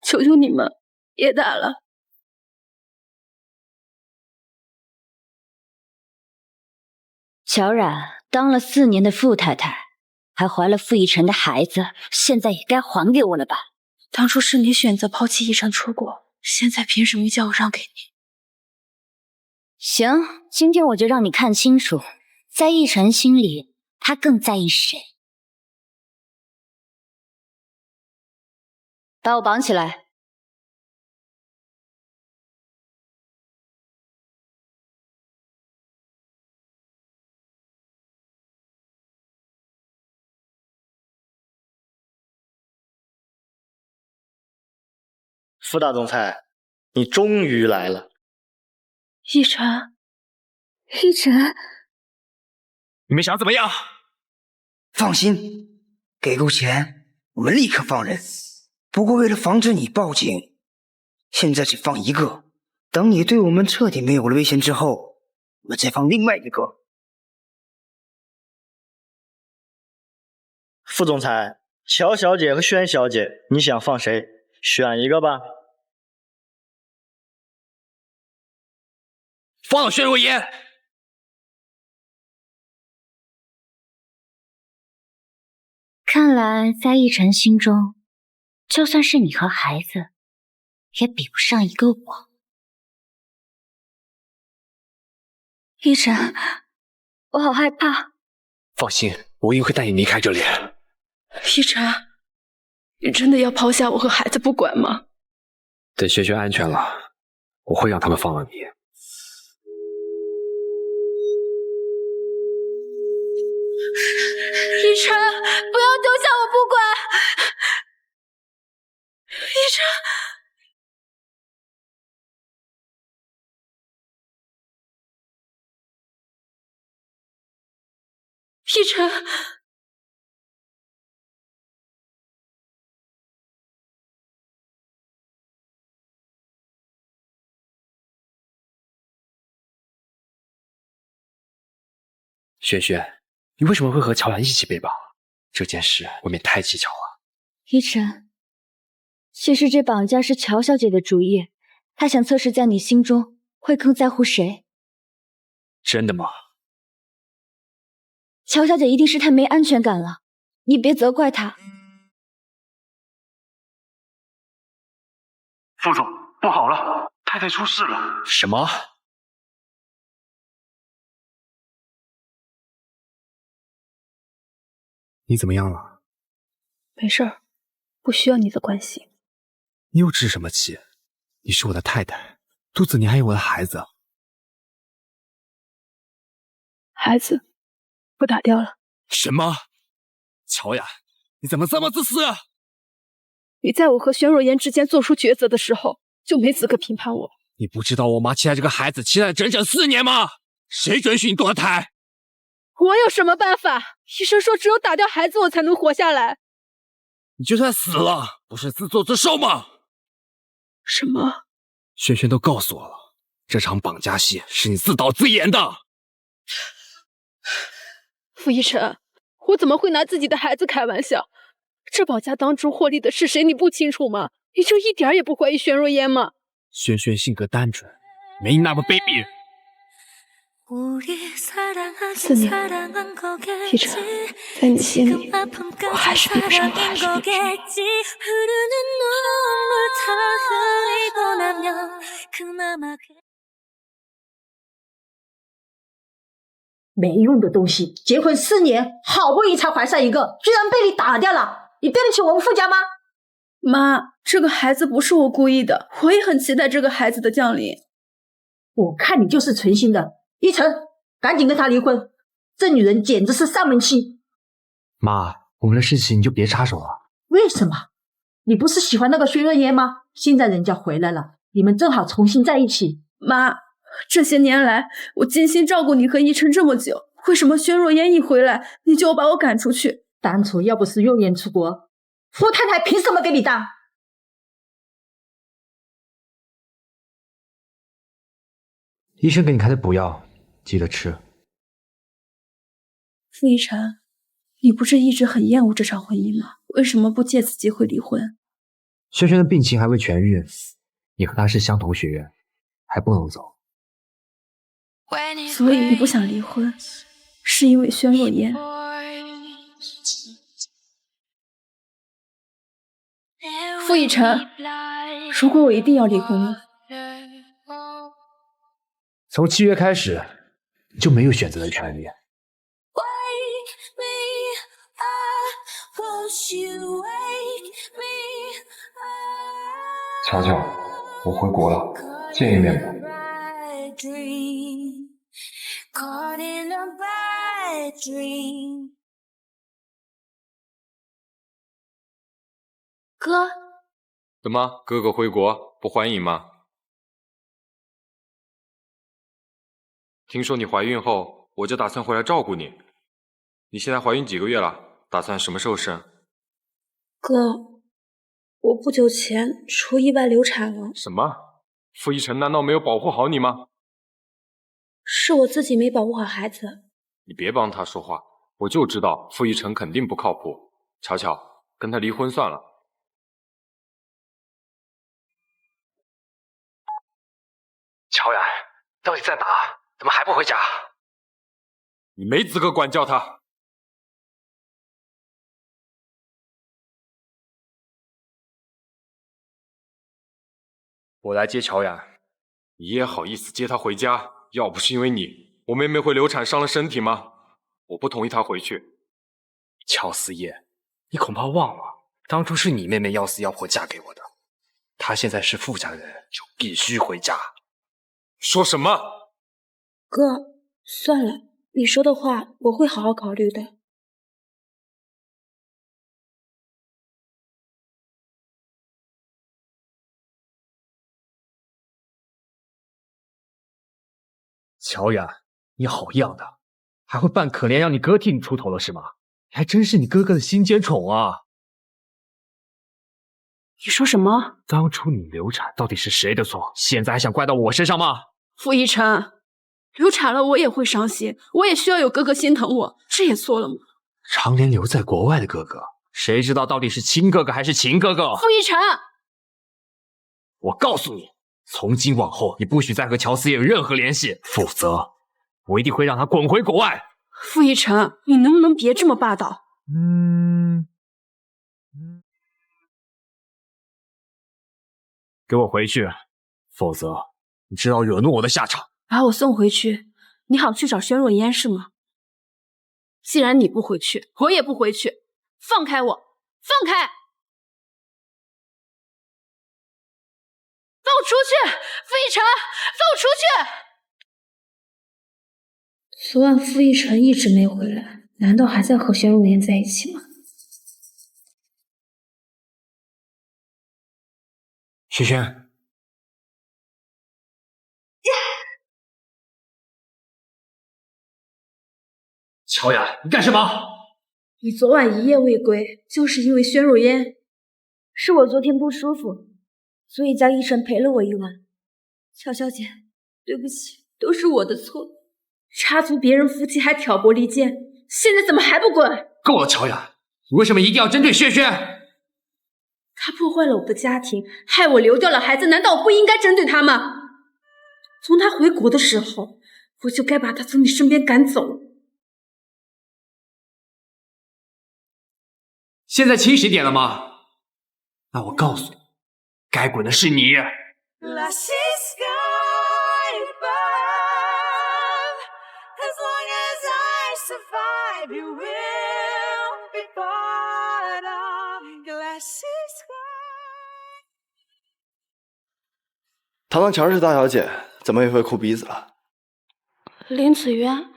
求求你们别打了。乔冉当了4年的傅太太，还怀了傅逸晨的孩子，现在也该还给我了吧？当初是你选择抛弃逸晨出国，现在凭什么叫我让给你？行，今天我就让你看清楚，在逸晨心里，他更在意谁。把我绑起来。傅大总裁，你终于来了。逸晨，逸晨，你们想怎么样？放心，给够钱，我们立刻放人。不过为了防止你报警，现在只放一个。等你对我们彻底没有了威胁之后，我们再放另外一个。傅总裁，乔小姐和轩小姐，你想放谁？选一个吧。放了轩若烟。看来在逸晨心中，就算是你和孩子，也比不上一个我。逸晨，我好害怕。放心，我一定会带你离开这里。逸晨，你真的要抛下我和孩子不管吗？等轩轩安全了，我会让他们放了你。逸晨，不要丢下我不管！逸晨，逸晨，轩轩，你为什么会和乔冉一起被绑？这件事未免太蹊跷了。逸晨，其实这绑架是乔小姐的主意，她想测试在你心中会更在乎谁。真的吗？乔小姐一定是太没安全感了，你别责怪她。副总，不好了，太太出事了。什么？你怎么样了？没事儿，不需要你的关心。你又置什么气？你是我的太太，肚子里还有我的孩子。孩子，我打掉了。什么？乔冉，你怎么这么自私？你在我和玄若言之间做出抉择的时候，就没资格评判我。你不知道我妈期待这个孩子期待了整整4年吗？谁准许你堕胎？我有什么办法？医生说只有打掉孩子我才能活下来。你就算死了，不是自作自受吗？什么？轩轩都告诉我了，这场绑架戏是你自导自演的。傅逸晨，我怎么会拿自己的孩子开玩笑？这绑架当中获利的是谁？你不清楚吗？你就一点也不怀疑玄若烟吗？轩轩性格单纯，没你那么卑鄙。4年，逸晨，在你心里，我还是比不上你，还是比不上你。没用的东西，结婚4年，好不容易才怀上一个，居然被你打掉了，你对得起我们傅家吗？妈，这个孩子不是我故意的，我也很期待这个孩子的降临。我看你就是存心的。逸晨，赶紧跟他离婚，这女人简直是丧门妻。妈，我们的事情你就别插手了。为什么？你不是喜欢那个薛若烟吗？现在人家回来了，你们正好重新在一起。妈，这些年来我精心照顾你和逸晨这么久，为什么薛若烟一回来你就把我赶出去？当初要不是若烟出国，傅太太凭什么给你当？医生给你开的补药，记得吃。傅逸晨，你不是一直很厌恶这场婚姻吗？为什么不借此机会离婚？轩轩的病情还未痊愈，你和他是相同学院，还不能走。所以你不想离婚，是因为轩若烟。傅逸晨，如果我一定要离婚了，从契约开始，你就没有选择的权利。乔乔，我回国了，见一面吧。哥，怎么，哥哥回国不欢迎吗？听说你怀孕后，我就打算回来照顾你。你现在怀孕几个月了？打算什么时候生？哥，我不久前出意外流产了。什么？傅逸晨难道没有保护好你吗？是我自己没保护好孩子。你别帮他说话，我就知道傅逸晨肯定不靠谱。乔乔，跟他离婚算了。乔然，到底在哪？怎么还不回家？你没资格管教他。我来接乔然。你也好意思接她回家？要不是因为你，我妹妹会流产伤了身体吗？我不同意她回去。乔思业，你恐怕忘了，当初是你妹妹要死要活嫁给我的。她现在是傅家人，就必须回家。说什么？哥，算了，你说的话我会好好考虑的。乔然，你好样的，还会扮可怜让你哥替你出头了是吗？你还真是你哥哥的心尖宠啊！你说什么？当初你流产到底是谁的错？现在还想怪到我身上吗？傅逸晨，流产了我也会伤心，我也需要有哥哥心疼我，这也错了吗？常年留在国外的哥哥，谁知道到底是亲哥哥还是情哥哥？傅逸晨，我告诉你，从今往后你不许再和乔思业有任何联系，否则我一定会让他滚回国外。傅逸晨，你能不能别这么霸道？给我回去，否则你知道惹怒我的下场。把我送回去，你好去找轩若烟是吗？既然你不回去，我也不回去。放开我，放开！放我出去！傅逸晨，放我出去！昨晚傅逸晨一直没回来，难道还在和轩若烟在一起吗？轩轩。乔雅，你干什么？你昨晚一夜未归，就是因为轩若烟。是我昨天不舒服，所以叫医生陪了我一晚。乔小姐，对不起，都是我的错。插足别人夫妻还挑拨离间，现在怎么还不滚？够了，乔雅，你为什么一定要针对轩轩？他破坏了我的家庭，害我流掉了孩子，难道我不应该针对他吗？从他回国的时候，我就该把他从你身边赶走。现在清醒点了吗？那我告诉你，该滚的是你。堂堂乔氏大小姐，怎么也会哭鼻子了？林子渊，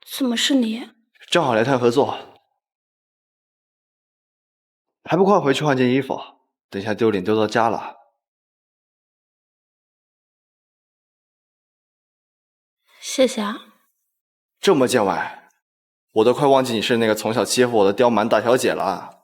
怎么是你？正好来谈合作，还不快回去换件衣服，等下丢脸丢到家了。谢谢啊。这么见外，我都快忘记你是那个从小欺负我的刁蛮大小姐了。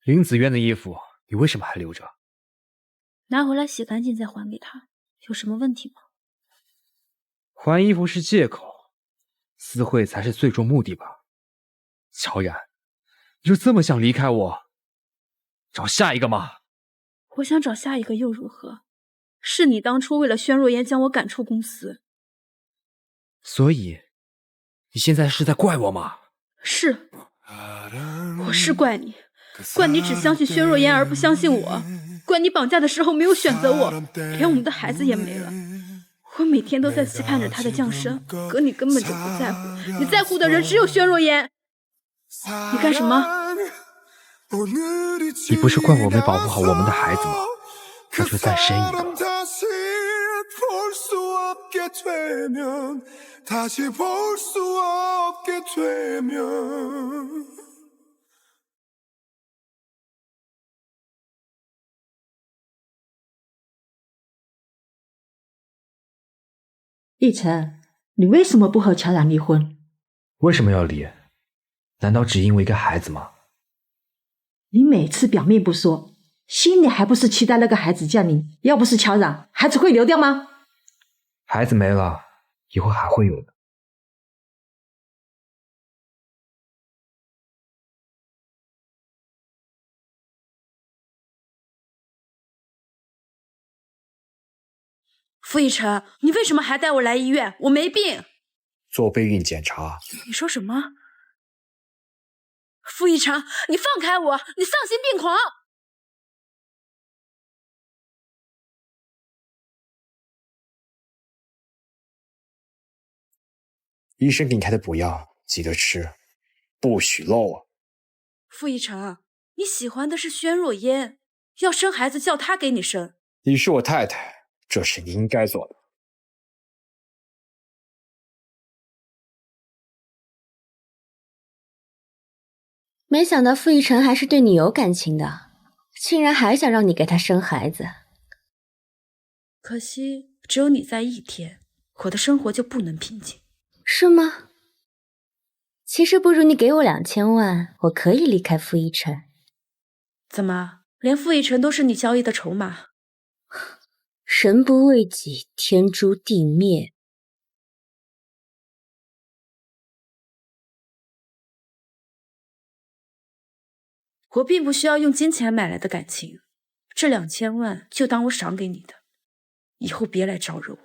林子渊的衣服，你为什么还留着？拿回来洗干净再还给他，有什么问题吗？还衣服是借口，私会才是最终目的吧？乔然，你就这么想离开我？找下一个吗？我想找下一个又如何？是你当初为了轩若烟将我赶出公司。所以，你现在是在怪我吗？是，我是怪你，怪你只相信轩若烟而不相信我，怪你绑架的时候没有选择我，连我们的孩子也没了。我每天都在期盼着他的降生，可你根本就不在乎，你在乎的人只有轩若烟。你干什么？你不是怪我没保护好我们的孩子吗？那就再生一个。奕晨，你为什么不和乔然离婚？为什么要离？难道只因为一个孩子吗？你每次表面不说，心里还不是期待那个孩子降临？要不是乔然，孩子会流掉吗？孩子没了，以后还会有的。傅逸晨，你为什么还带我来医院？我没病。做备孕检查。你说什么？傅逸晨，你放开我！你丧心病狂！医生给你开的补药，记得吃，不许漏啊！傅逸晨，你喜欢的是轩若烟，要生孩子叫她给你生。你是我太太，这是你应该做的。没想到傅逸晨还是对你有感情的，竟然还想让你给他生孩子。可惜只有你在一天，我的生活就不能平静。是吗？其实不如你给我2000万，我可以离开傅逸晨。怎么，连傅逸晨都是你交易的筹码？人不为己，天诛地灭。我并不需要用金钱买来的感情，这2000万就当我赏给你的，以后别来招惹我。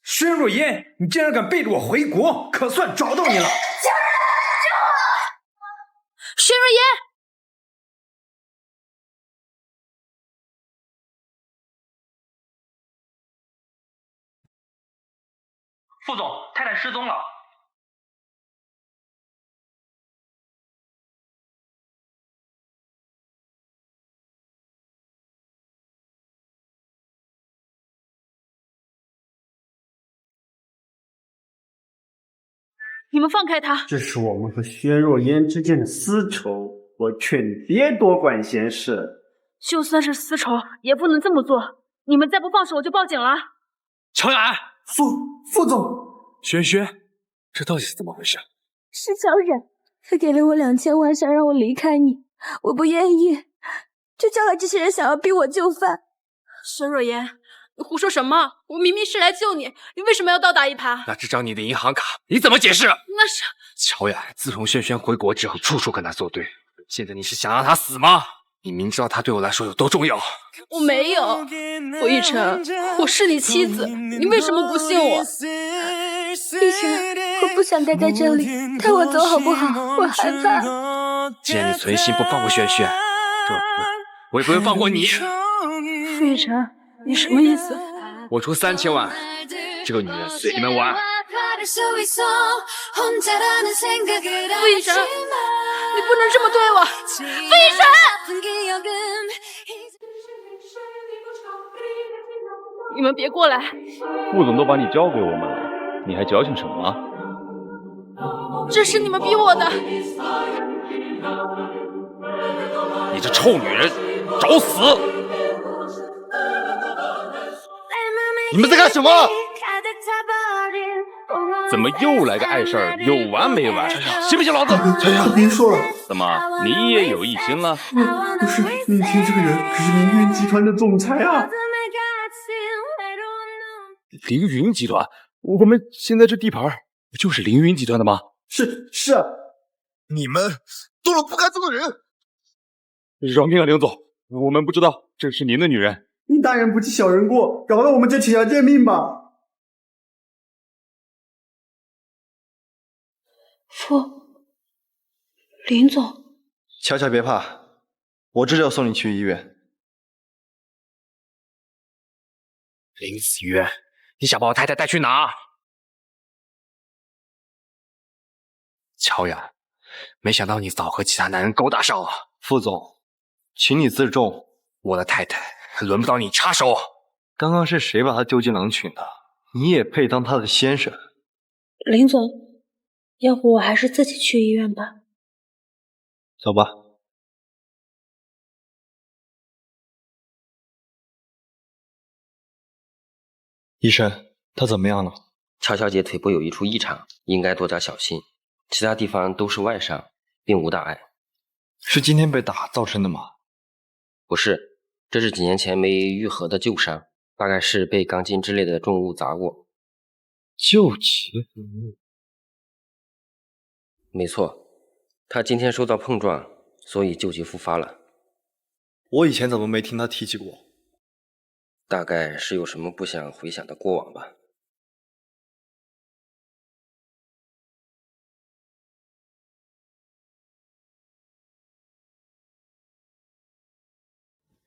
轩若烟，你竟然敢背着我回国，可算找到你了！轩若烟，副总，太太失踪了。你们放开他！这是我们和薛若烟之间的私仇，我劝你别多管闲事。就算是私仇，也不能这么做。你们再不放手，我就报警了。乔然，副总，轩轩，这到底是怎么回事？是乔然，他给了我2000万，想让我离开你，我不愿意，就叫来这些人想要逼我就范。沈若言，你胡说什么？我明明是来救你，你为什么要倒打一耙？那这张你的银行卡你怎么解释？那是乔然，自从轩轩回国之后，处处跟他作对，现在你是想让他死吗？你明知道他对我来说有多重要。我没有，傅逸晨，我是你妻子，你为什么不信我？逸晨，我不想待在这里，带我走好不好？我害怕。既然你存心不放过轩轩，这我也不会放过你。傅逸晨，你什么意思？我出3000万，这个女人随你们玩。傅逸晨，你不能这么对我！傅逸晨，你们别过来！副总都把你交给我们了，你还矫情什么？这是你们逼我的！你这臭女人，找死！你们在干什么？怎么又来个碍事儿？有完没完？信不信老子？别说了，怎么你也有异心了？不是，你听这个人可是凌云集团的总裁啊！凌云集团？我们现在这地盘不就是凌云集团的吗？是啊，你们做了不该做的人。饶命啊，凌总，我们不知道这是您的女人。你大人不计小人过，饶了我们这几条贱命吧。林总，巧巧别怕，我这就送你去医院。林子渊，你想把我太太带去哪？乔然，没想到你早和其他男人勾搭上了。副总，请你自重，我的太太轮不到你插手。刚刚是谁把她丢进狼群的？你也配当她的先生？林总，要不我还是自己去医院吧。走吧。医生，她怎么样了？乔小姐腿部有一处异常，应该多加小心。其他地方都是外伤，并无大碍。是今天被打造成的吗？不是，这是几年前没愈合的旧伤，大概是被钢筋之类的重物砸过。旧疾？没错，他今天受到碰撞，所以旧疾复发了。我以前怎么没听他提起过？大概是有什么不想回想的过往吧。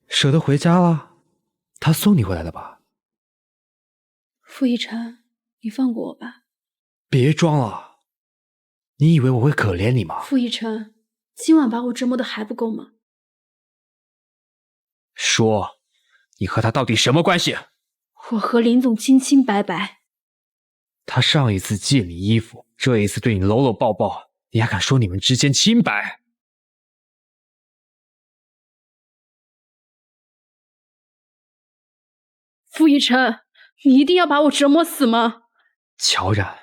舍得回家了？他送你回来的吧？傅一晨，你放过我吧。别装了，你以为我会可怜你吗？傅一晨，今晚把我折磨的还不够吗？说，你和他到底什么关系？我和林总清清白白。他上一次借你衣服，这一次对你搂搂抱抱，你还敢说你们之间清白？傅一晨，你一定要把我折磨死吗？乔然，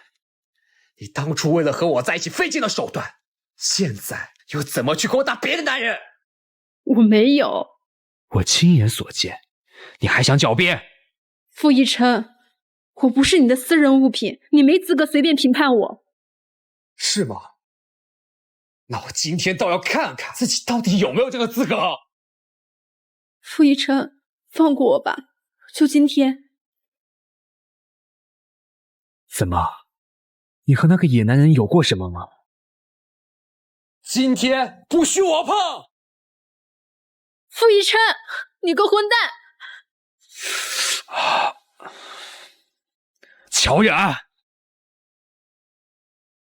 你当初为了和我在一起费尽了手段，现在又怎么去勾搭别的男人？我没有。我亲眼所见，你还想狡辩？傅一晨，我不是你的私人物品，你没资格随便评判我。是吗？那我今天倒要看看自己到底有没有这个资格。傅一晨，放过我吧，就今天。怎么？你和那个野男人有过什么吗？今天不许我碰！傅一晨，你个混蛋！乔然，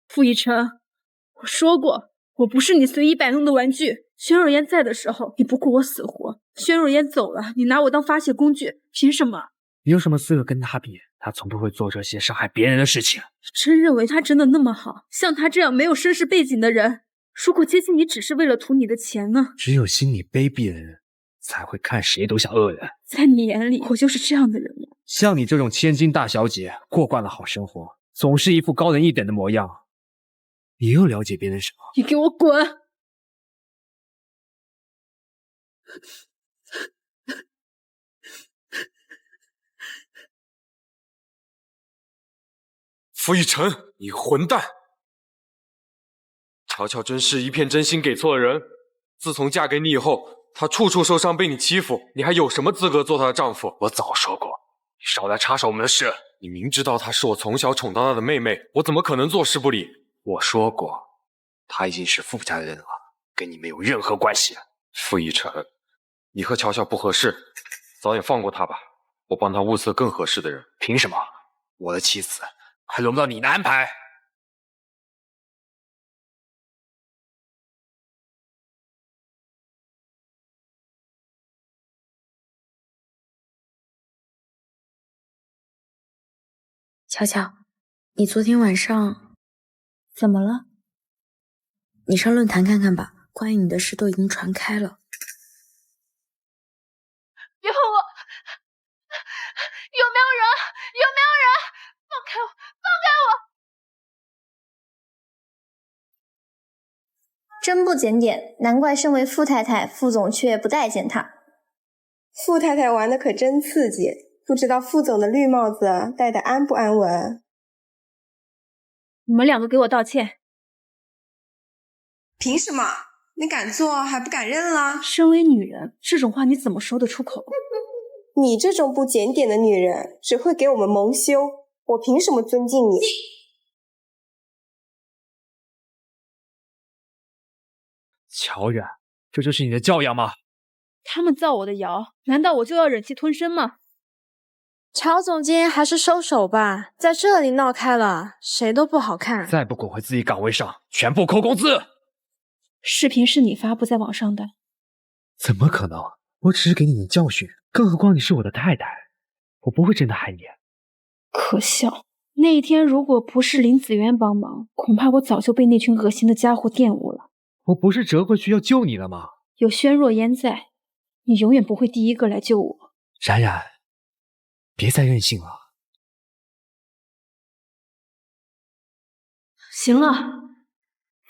傅一晨，我说过，我不是你随意摆弄的玩具。轩若烟在的时候，你不顾我死活；轩若烟走了，你拿我当发泄工具，凭什么？你有什么资格跟他比？他从不会做这些伤害别人的事情。你真认为他真的那么好？像他这样没有身世背景的人，如果接近你只是为了图你的钱呢？只有心里卑鄙的人，才会看谁都像恶人。在你眼里，我就是这样的人吗？像你这种千金大小姐，过惯了好生活，总是一副高人一等的模样。你又了解别人什么？你给我滚！傅一晨，你混蛋！乔乔真是一片真心给错了人。自从嫁给你以后，她处处受伤，被你欺负，你还有什么资格做她的丈夫？我早说过，你少来插手我们的事。你明知道她是我从小宠到大的妹妹，我怎么可能坐视不理？我说过，她已经是傅家的人了，跟你没有任何关系。傅一晨，你和乔乔不合适，早点放过她吧。我帮她物色更合适的人。凭什么？我的妻子还轮不到你的安排？乔乔，你昨天晚上怎么了？你上论坛看看吧，关于你的事都已经传开了。别碰我！有没有人？有没有人？放开我！放开我！真不检点，难怪身为富太太，副总却不待见她。富太太玩的可真刺激，不知道副总的绿帽子戴的安不安稳？你们两个给我道歉！凭什么？你敢做还不敢认了？身为女人，这种话你怎么说得出口？你这种不检点的女人，只会给我们蒙羞。我凭什么尊敬你？乔冉，这就是你的教养吗？他们造我的谣，难道我就要忍气吞声吗？乔总监还是收手吧，在这里闹开了，谁都不好看。再不滚回自己岗位上，全部扣工资！视频是你发布在网上的？怎么可能？我只是给你点教训，更何况你是我的太太，我不会真的害你。可笑！那一天如果不是林子渊帮忙，恐怕我早就被那群恶心的家伙玷污了。我不是折回去要救你了吗？有轩若烟在，你永远不会第一个来救我。冉冉，别再任性了。行了，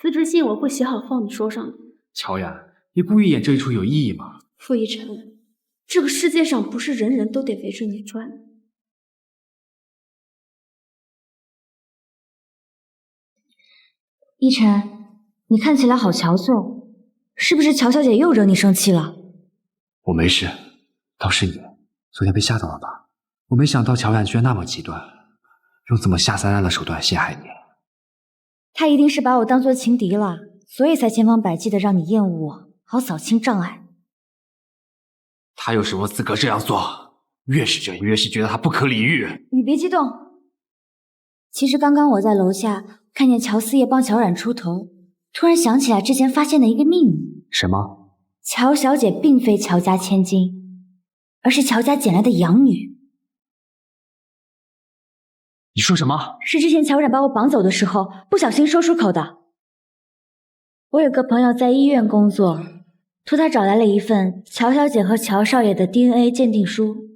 辞职信我会写好放你桌上的。乔冉，你故意演这一出有意义吗？傅一晨，这个世界上不是人人都得围着你转。一晨，你看起来好憔悴，是不是乔小姐又惹你生气了？我没事，倒是你，昨天被吓到了吧？我没想到乔冉居然那么极端，用这么下三滥的手段陷害你。她一定是把我当作情敌了，所以才千方百计的让你厌恶我，好扫清障碍。他有什么资格这样做？越是这样，越是觉得他不可理喻。你别激动。其实刚刚我在楼下看见乔思业帮乔冉出头，突然想起来之前发现的一个秘密。什么？乔小姐并非乔家千金，而是乔家捡来的养女。你说什么？是之前乔冉把我绑走的时候不小心说出口的。我有个朋友在医院工作，托他找来了一份乔小姐和乔少爷的 DNA 鉴定书。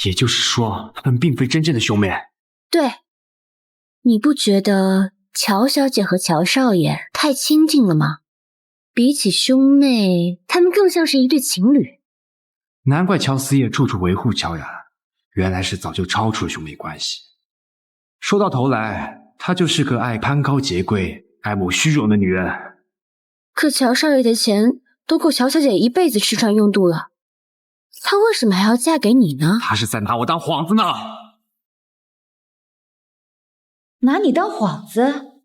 也就是说，他们并非真正的兄妹。对，你不觉得乔小姐和乔少爷太亲近了吗？比起兄妹，他们更像是一对情侣。难怪乔思业处处维护乔冉，原来是早就超出了兄妹关系。说到头来，她就是个爱攀高结贵、爱慕虚荣的女人。可乔少爷的钱都够乔小姐一辈子吃穿用度了，她为什么还要嫁给你呢？她是在拿我当幌子呢。拿你当幌子？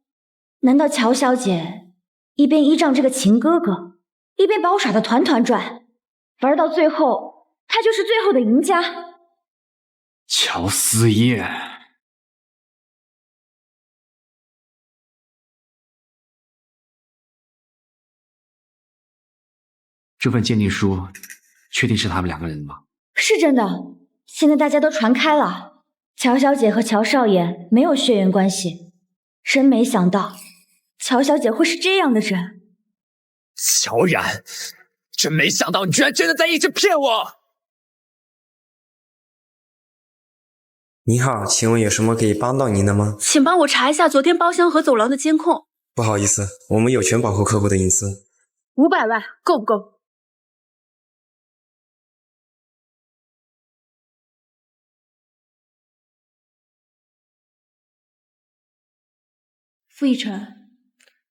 难道乔小姐一边依仗这个情哥哥，一边把我耍得团团转，玩到最后，她就是最后的赢家？乔思业，这份鉴定书确定是他们两个人的吗？是真的，现在大家都传开了，乔小姐和乔少爷没有血缘关系。真没想到乔小姐会是这样的人。乔冉，真没想到你居然真的在一直骗我！你好，请问有什么可以帮到您的吗？请帮我查一下昨天包厢和走廊的监控。不好意思，我们有权保护客户的隐私。500万够不够？傅一晨，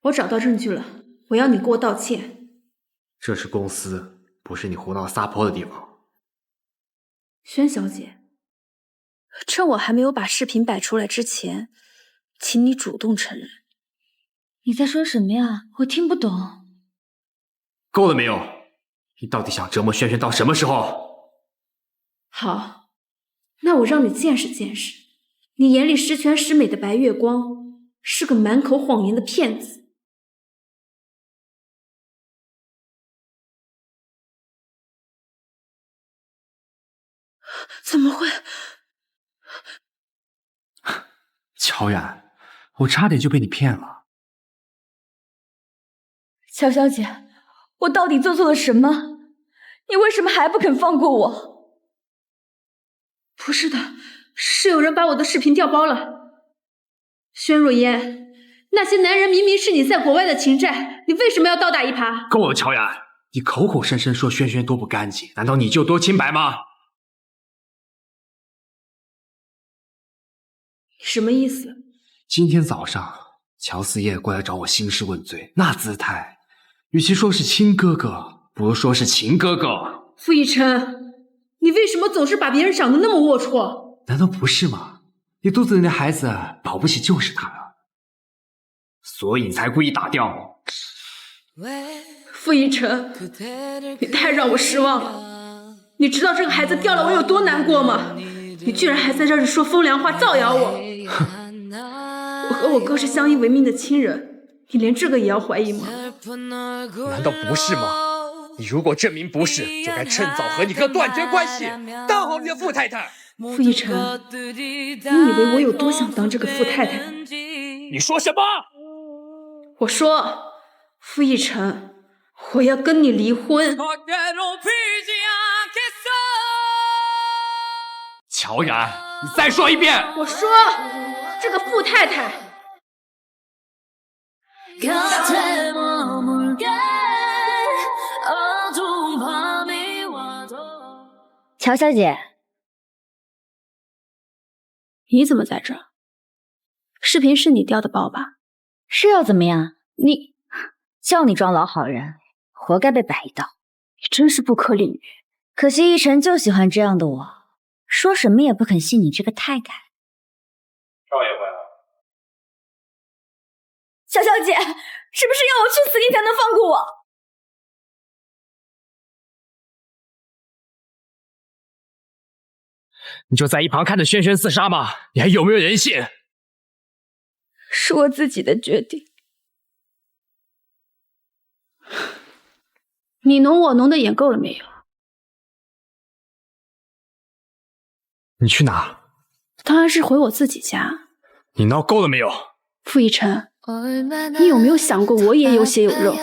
我找到证据了，我要你给我道歉。这是公司，不是你胡闹撒泼的地方。轩小姐，趁我还没有把视频摆出来之前，请你主动承认。你在说什么呀？我听不懂。够了没有？你到底想折磨轩轩到什么时候？好，那我让你见识见识，你眼里十全十美的白月光是个满口谎言的骗子。怎么会？乔冉，我差点就被你骗了。乔小姐，我到底做错了什么？你为什么还不肯放过我？不是的，是有人把我的视频调包了。轩若烟，那些男人明明是你在国外的情债，你为什么要倒打一耙？够了，乔雅，你口口声声说轩轩多不干净，难道你就多清白吗？什么意思？今天早上乔思夜过来找我兴师问罪，那姿态，与其说是亲哥哥，不如说是情哥哥。傅逸晨，你为什么总是把别人想得那么龌龊？难道不是吗？你肚子里的孩子保不齐就是他的，所以你才故意打掉。傅逸晨，你太让我失望了。你知道这个孩子掉了我有多难过吗？你居然还在这里说风凉话造谣我。我和我哥是相依为命的亲人，你连这个也要怀疑吗？难道不是吗？你如果证明不是，就该趁早和你哥断绝关系，当好你的富太太。傅逸晨，你以为我有多想当这个富太太？你说什么？我说，傅逸晨，我要跟你离婚。乔然，你再说一遍。我说，这个富太太。乔小姐，你怎么在这儿？视频是你调的包吧？是要怎么样？你叫你装老好人，活该被摆一道。你真是不可理喻。可惜逸晨就喜欢这样的我，说什么也不肯信你这个太太。少爷回来了。小小姐，是不是要我去死你才能放过我？你就在一旁看着轩轩自杀吗？你还有没有人性？是我自己的决定。你侬我侬的演够了没有？你去哪？当然是回我自己家。你闹够了没有？傅逸晨，你有没有想过我也有血有肉，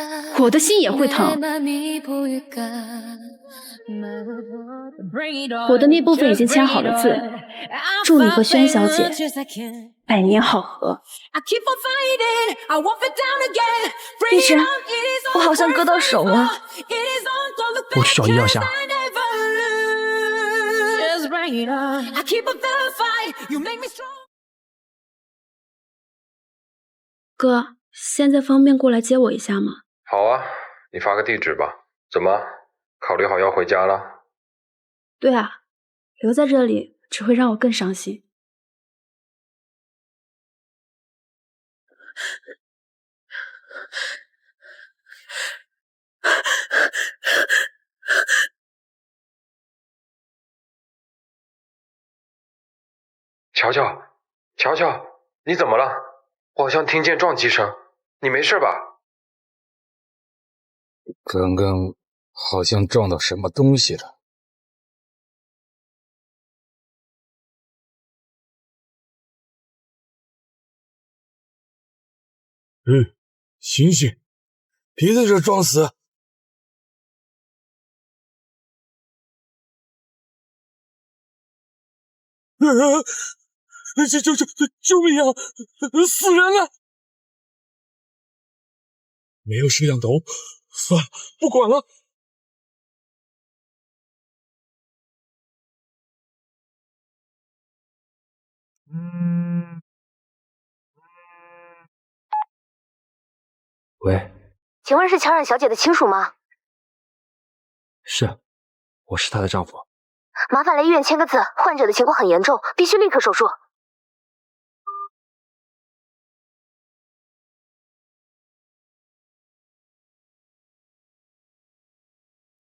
我的心也会疼。我的那部分已经签好了字，祝你和轩小姐百年好合。逸晨，我好像割到手了。我去找医药箱。哥，现在方便过来接我一下吗？好啊，你发个地址吧。怎么，考虑好要回家了？对啊，留在这里只会让我更伤心。乔乔，乔乔，你怎么了？我好像听见撞击声，你没事吧？刚刚好像撞到什么东西了。醒醒，别在这装死！救命啊！死人了！没有摄像头，算了，不管了。喂，请问是乔冉小姐的亲属吗？是，我是她的丈夫。麻烦来医院签个字，患者的情况很严重，必须立刻手术。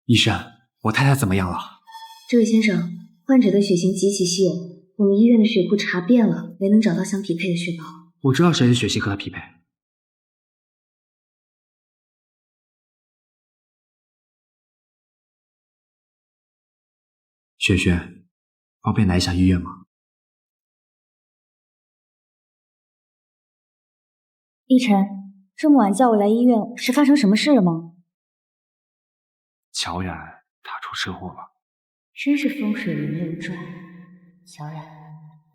医生，我太太怎么样了？这位先生，患者的血型极其稀有，我们医院的血库查遍了，没能找到相匹配的血包。我知道谁的血型和他匹配。萱萱，方便来一下医院吗？逸晨，这么晚叫我来医院，是发生什么事了吗？乔冉，她出车祸了。真是风水轮流转，乔冉，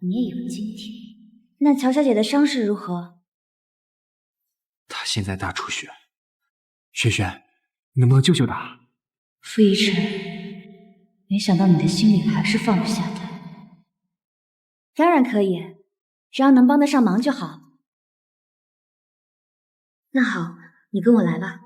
你也有今天。那乔小姐的伤势如何？她现在大出血，萱萱，你能不能救救她？傅一晨，没想到你的心里还是放不下她。当然可以，只要能帮得上忙就好。那好，你跟我来吧。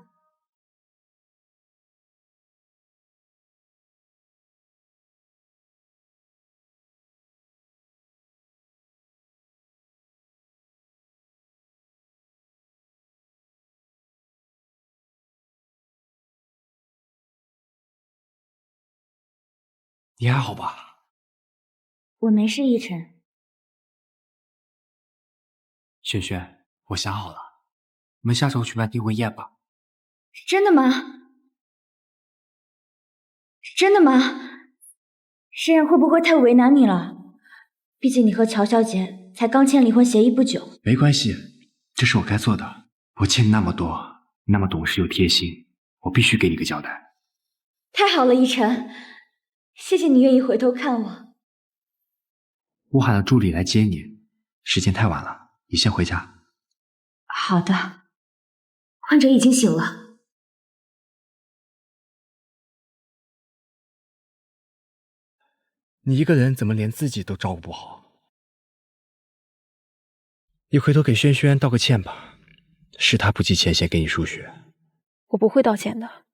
你还好吧？我没事，一晨。萱萱，我想好了，我们下周举办订婚宴吧。真的吗？真的吗？这样会不会太为难你了？毕竟你和乔小姐才刚签离婚协议不久。没关系，这是我该做的。我欠你那么多，那么懂事又贴心，我必须给你个交代。太好了，一晨，谢谢你愿意回头看我。我喊了助理来接你，时间太晚了，你先回家。好的，患者已经醒了。你一个人怎么连自己都照顾不好？你回头给萱萱道个歉吧，是她不计前嫌给你输血。我不会道歉的，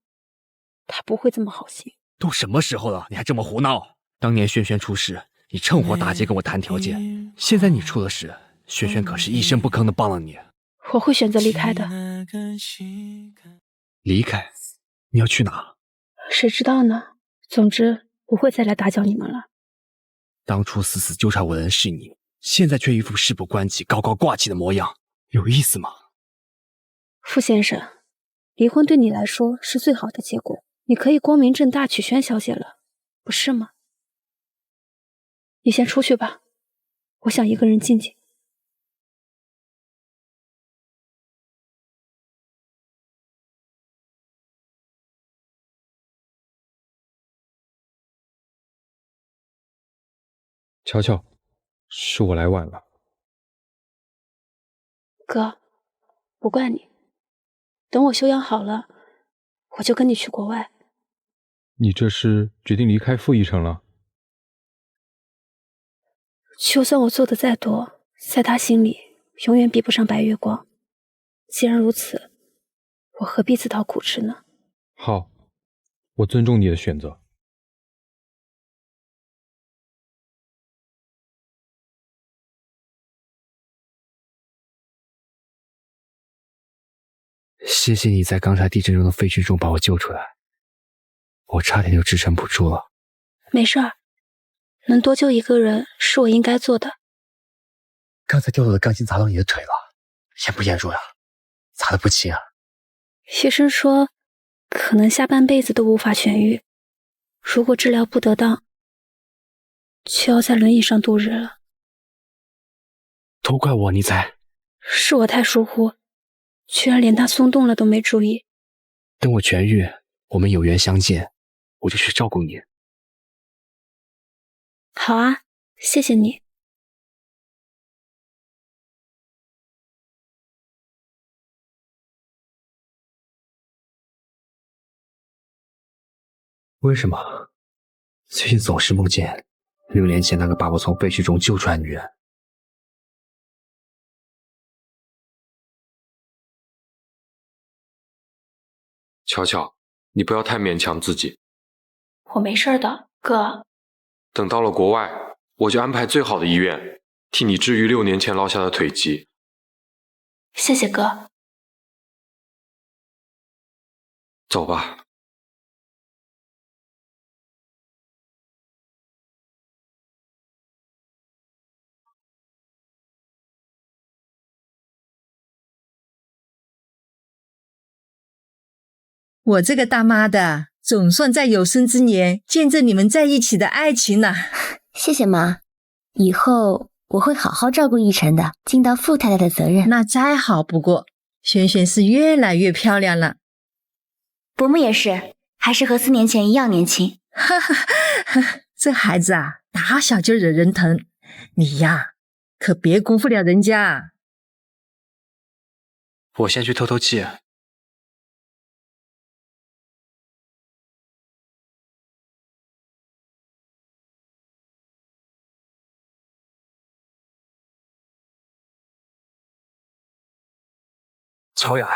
她不会这么好心。都什么时候了，你还这么胡闹？当年萱萱出事，你趁火打劫跟我谈条件，现在你出了事，萱萱可是一声不吭的帮了你。我会选择离开的。离开？你要去哪？谁知道呢？总之不会再来打搅你们了。当初死死纠缠我的人是你，现在却一副事不关己、高高挂起的模样，有意思吗？傅先生，离婚对你来说是最好的结果，你可以光明正大娶萱小姐了，不是吗？你先出去吧，我想一个人静静。乔乔，是我来晚了。哥，不怪你，等我休养好了，我就跟你去国外。你这是决定离开傅一晨了？就算我做的再多，在他心里永远比不上白月光。既然如此，我何必自讨苦吃呢？好，我尊重你的选择。谢谢你在刚才地震中的废墟中把我救出来，我差点就支撑不住了。没事儿，能多救一个人是我应该做的。刚才掉落的钢筋砸到你的腿了，严不严重呀？砸得不轻啊。医生说，可能下半辈子都无法痊愈，如果治疗不得当，就要在轮椅上度日了。都怪我，你才……是我太疏忽，居然连他松动了都没注意。等我痊愈，我们有缘相见，我就去照顾你。好啊，谢谢你。为什么最近总是梦见6年前那个把我从废墟中救出来的女人？乔乔，你不要太勉强自己。我没事的，哥。等到了国外，我就安排最好的医院，替你治愈6年前落下的腿疾。谢谢哥。走吧。我这个大妈的，总算在有生之年见证你们在一起的爱情了。谢谢妈，以后我会好好照顾奕晨的，尽到傅太太的责任。那再好不过，萱萱是越来越漂亮了。伯母也是，还是和4年前一样年轻。哈哈哈，这孩子啊，打小就惹人疼，你呀，可别辜负了人家。我先去透透气。乔雅，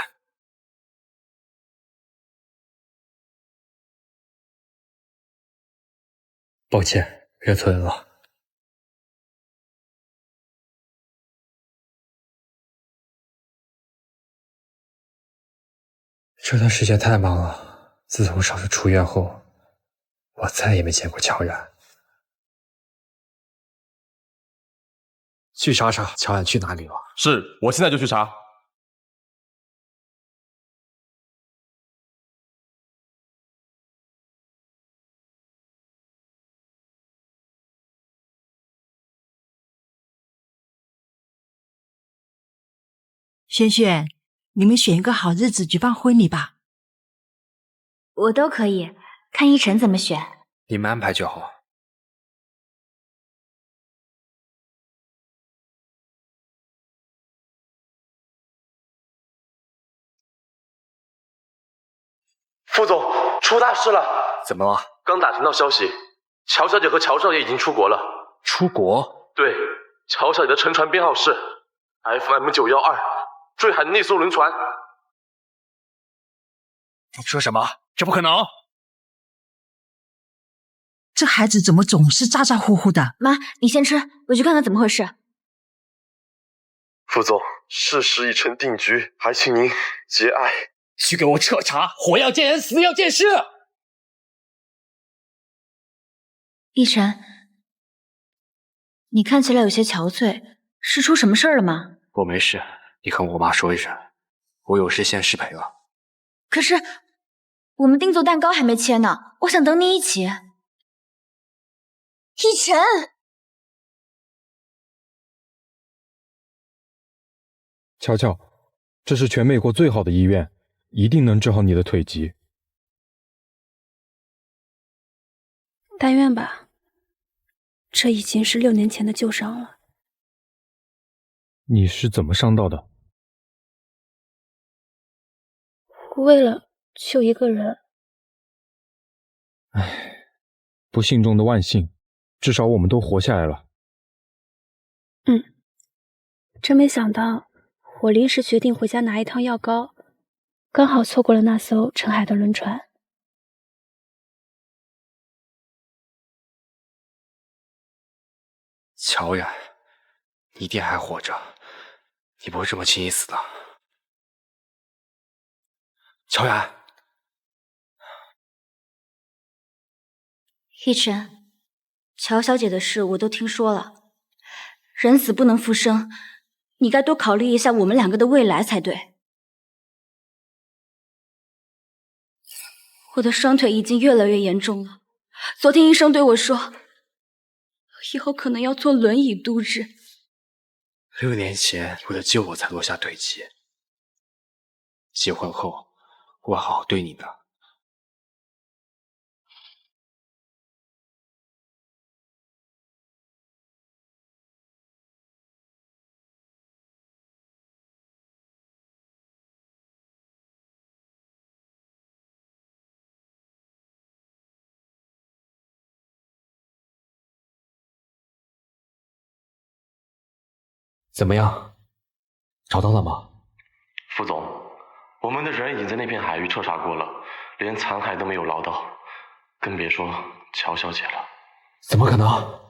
抱歉，认错人了。这段时间太忙了，自从上次出院后，我再也没见过乔然。去查查乔然去哪里了。是，我现在就去查。轩轩，你们选一个好日子举办婚礼吧。我都可以，看依晨怎么选。你们安排就好。副总，出大事了！怎么了？刚打听到消息，乔小姐和乔少爷已经出国了。出国？对，乔小姐的乘船编号是 FM912，坠海的那艘轮船。你说什么？这不可能！这孩子怎么总是咋咋呼呼的？妈，你先吃，我去看看怎么回事。副总，事实已成定局，还请您节哀。去给我彻查，活要见人，死要见尸！依晨，你看起来有些憔悴，是出什么事儿了吗？我没事，你跟我妈说一声，我有事先失陪了。可是我们订做蛋糕还没切呢，我想等你一起。依晨，乔乔，这是全美国最好的医院，一定能治好你的腿疾。但愿吧，这已经是6年前的旧伤了。你是怎么伤到的？为了救一个人。唉，不幸中的万幸，至少我们都活下来了。真没想到，我临时决定回家拿一趟药膏，刚好错过了那艘沉海的轮船。乔然，你爹还活着，你不会这么轻易死的。乔然，依晨，乔小姐的事我都听说了，人死不能复生，你该多考虑一下我们两个的未来才对。我的双腿已经越来越严重了，昨天医生对我说，以后可能要坐轮椅度日。6年前为了救我才落下腿疾，结婚后我会好好对你的。怎么样？找到了吗？副总，我们的人已经在那片海域彻查过了，连残骸都没有捞到，更别说乔小姐了。怎么可能？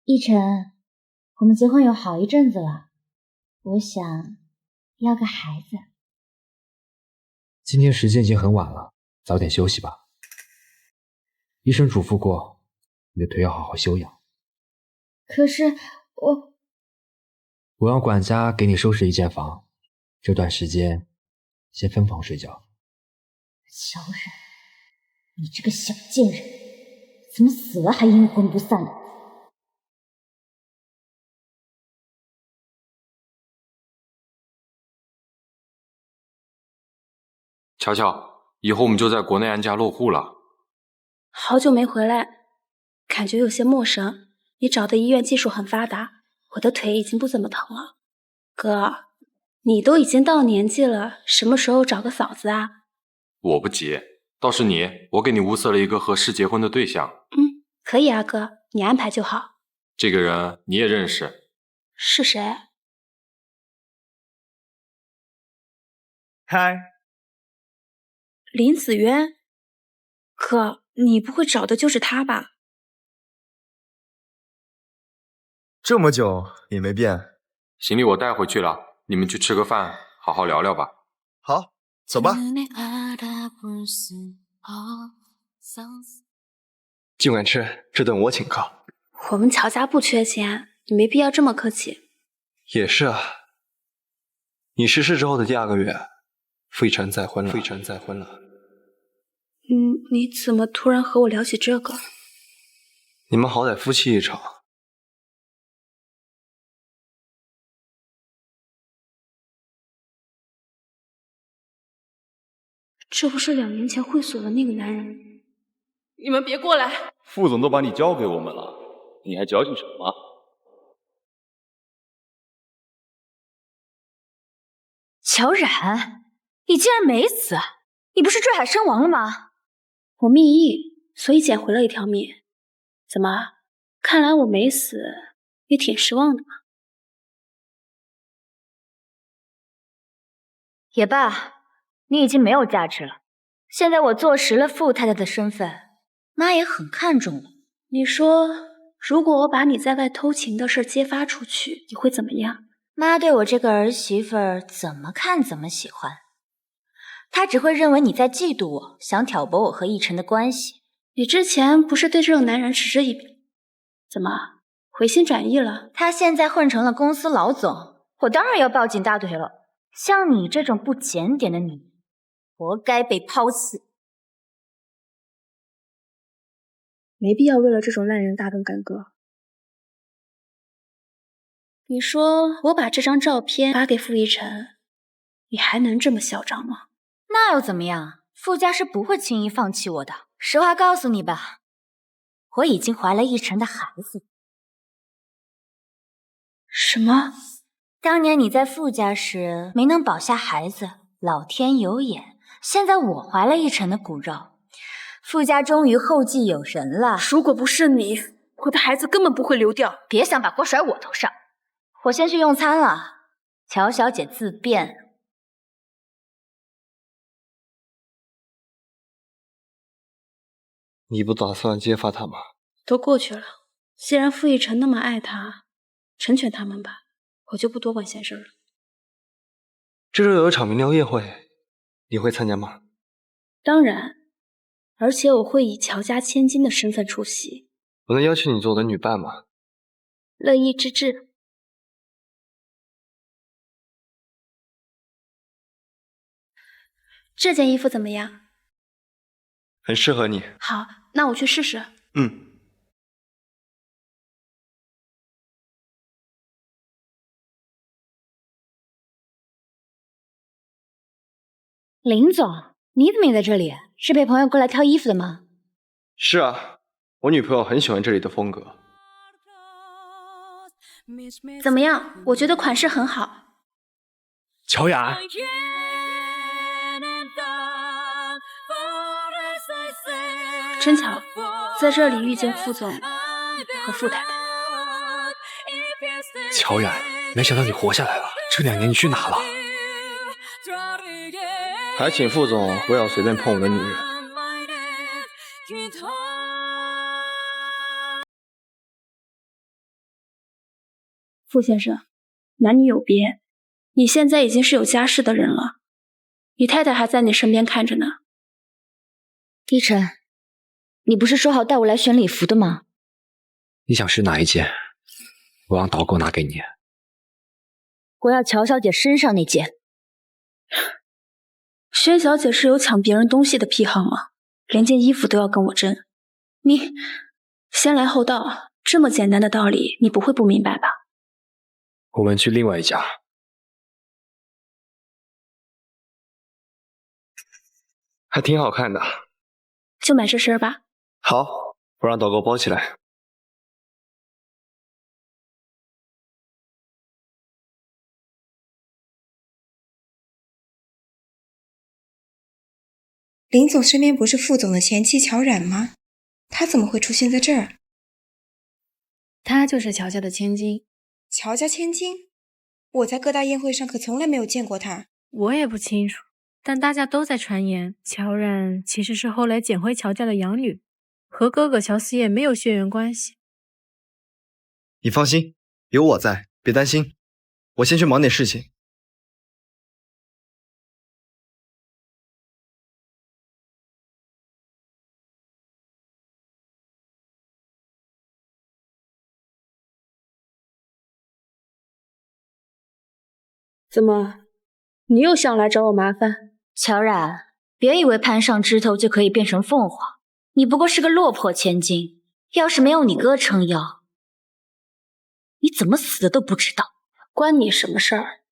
依晨，我们结婚有好一阵子了，我想要个孩子。今天时间已经很晚了，早点休息吧。医生嘱咐过，你的腿要好好休养。可是我让管家给你收拾一间房，这段时间先分房睡觉。乔然，你这个小贱人，怎么死了还阴魂不散的？乔乔，以后我们就在国内安家落户了。好久没回来，感觉有些陌生。你找的医院技术很发达，我的腿已经不怎么疼了。哥，你都已经到年纪了，什么时候找个嫂子啊？我不急，倒是你，我给你物色了一个合适结婚的对象。可以啊，哥，你安排就好。这个人你也认识？是谁？嗨，林子渊。哥，你不会找的就是他吧？这么久也没变。行李我带回去了，你们去吃个饭，好好聊聊吧。好，走吧。尽管吃，这顿我请客。我们乔家不缺钱，你没必要这么客气。也是啊，你逝世之后的第2个月，傅逸晨再婚了。你怎么突然和我聊起这个？你们好歹夫妻一场。这不是2年前会所的那个男人？你们别过来！副总都把你交给我们了，你还矫情什么？乔冉，你竟然没死！你不是坠海身亡了吗？我密意，所以捡回了一条命。怎么？看来我没死，也挺失望的嘛。也罢，你已经没有价值了。现在我坐实了傅太太的身份，妈也很看重了。你说，如果我把你在外偷情的事揭发出去，你会怎么样？妈对我这个儿媳妇儿怎么看怎么喜欢。她只会认为你在嫉妒我，想挑拨我和逸晨的关系。你之前不是对这个男人嗤之以鼻，怎么回心转意了？他现在混成了公司老总，我当然要抱紧大腿了。像你这种不检点的女人，活该被抛弃。没必要为了这种烂人大动干戈。你说我把这张照片发给傅逸晨，你还能这么嚣张吗？那又怎么样？傅家是不会轻易放弃我的。实话告诉你吧，我已经怀了逸晨的孩子。什么？当年你在傅家时没能保下孩子，老天有眼，现在我怀了逸晨的骨肉，傅家终于后继有人了。如果不是你，我的孩子根本不会流掉。别想把锅甩我头上。我先去用餐了，乔小姐自便。你不打算揭发他吗？都过去了，既然傅逸晨那么爱他，成全他们吧，我就不多管闲事了。这周有一场民谣宴会，你会参加吗？当然，而且我会以乔家千金的身份出席。我能邀请你做我的女伴吗？乐意之至。这件衣服怎么样？很适合你。好，那我去试试。林总，你怎么也在这里？是陪朋友过来挑衣服的吗？是啊，我女朋友很喜欢这里的风格。怎么样？我觉得款式很好。乔雅，真巧，在这里遇见副总和傅太太。乔雅，没想到你活下来了。这2年你去哪了？还请副总不要随便碰我的女人。傅先生，男女有别，你现在已经是有家室的人了，你太太还在你身边看着呢。逸晨，你不是说好带我来选礼服的吗？你想试哪一件？我让导购拿给你。我要乔小姐身上那件。轩小姐是有抢别人东西的癖好吗？连件衣服都要跟我争。你先来后到，这么简单的道理，你不会不明白吧？我们去另外一家。还挺好看的。就买这身吧。好，我让导购包起来。林总身边不是副总的前妻乔冉吗？他怎么会出现在这儿？她就是乔家的千金。乔家千金？我在各大宴会上可从来没有见过她。我也不清楚，但大家都在传言，乔冉其实是后来捡回乔家的养女，和哥哥乔思业没有血缘关系。你放心，有我在，别担心。我先去忙点事情。怎么，你又想来找我麻烦？乔冉，别以为攀上枝头就可以变成凤凰，你不过是个落魄千金，要是没有你哥撑腰，你怎么死的都不知道。关你什么事儿？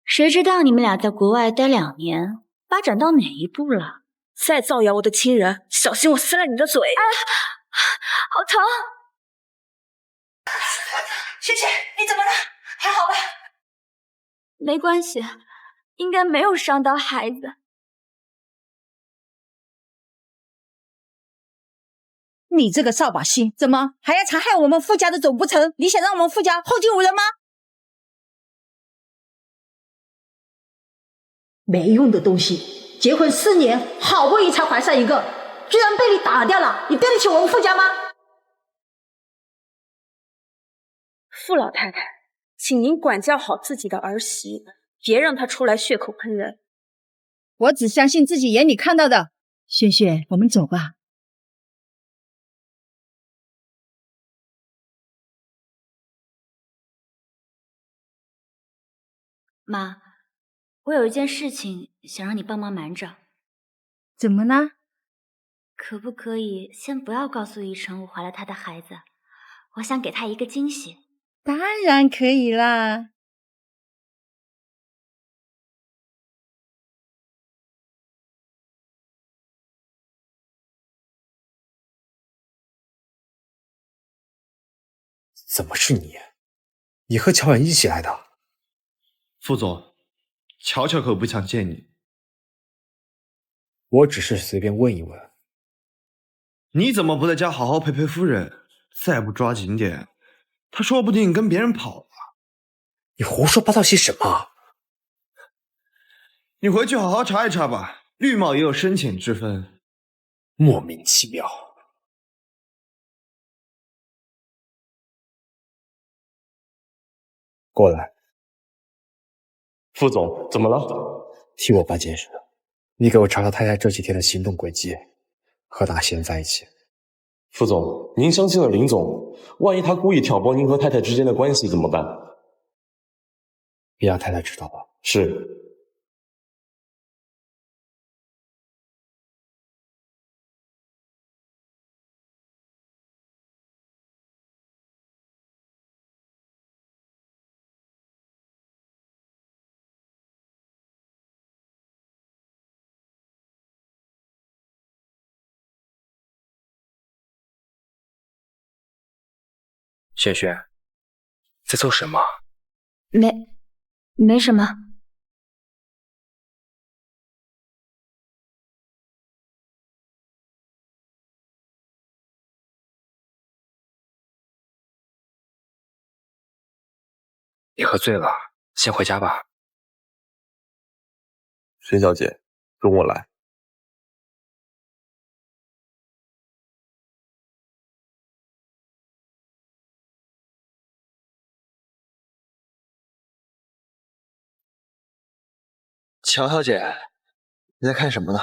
谁知道你们俩在国外待2年，发展到哪一步了？再造谣我的亲人，小心我撕烂你的嘴！哎，好疼！萱萱，你怎么了？还好吧？没关系，应该没有伤到孩子。你这个扫把星，怎么还要残害我们傅家的总不成？你想让我们傅家后继无人吗？没用的东西，结婚4年，好不容易才怀上一个，居然被你打掉了，你对得起我们傅家吗？傅老太太，请您管教好自己的儿媳，别让她出来血口喷人。我只相信自己眼里看到的。萱萱，我们走吧。妈，我有一件事情想让你帮忙瞒着。怎么呢？可不可以先不要告诉奕晨我怀了他的孩子？我想给他一个惊喜。当然可以啦。怎么是你？你和乔冉一起来的？副总，乔乔可不想见你。我只是随便问一问。你怎么不在家好好陪陪夫人？再不抓紧点，她说不定跟别人跑了。你胡说八道些什么？你回去好好查一查吧，绿帽也有深浅之分。莫名其妙。过来。副总，怎么了？替我办件事。你给我查查太太这几天的行动轨迹，和哪些人在一起。副总，您相信了林总，万一他故意挑拨您和太太之间的关系怎么办？别让太太知道吧。是。萱萱，在做什么？没什么。你喝醉了，先回家吧。沈小姐，跟我来。乔小姐，你在看什么呢？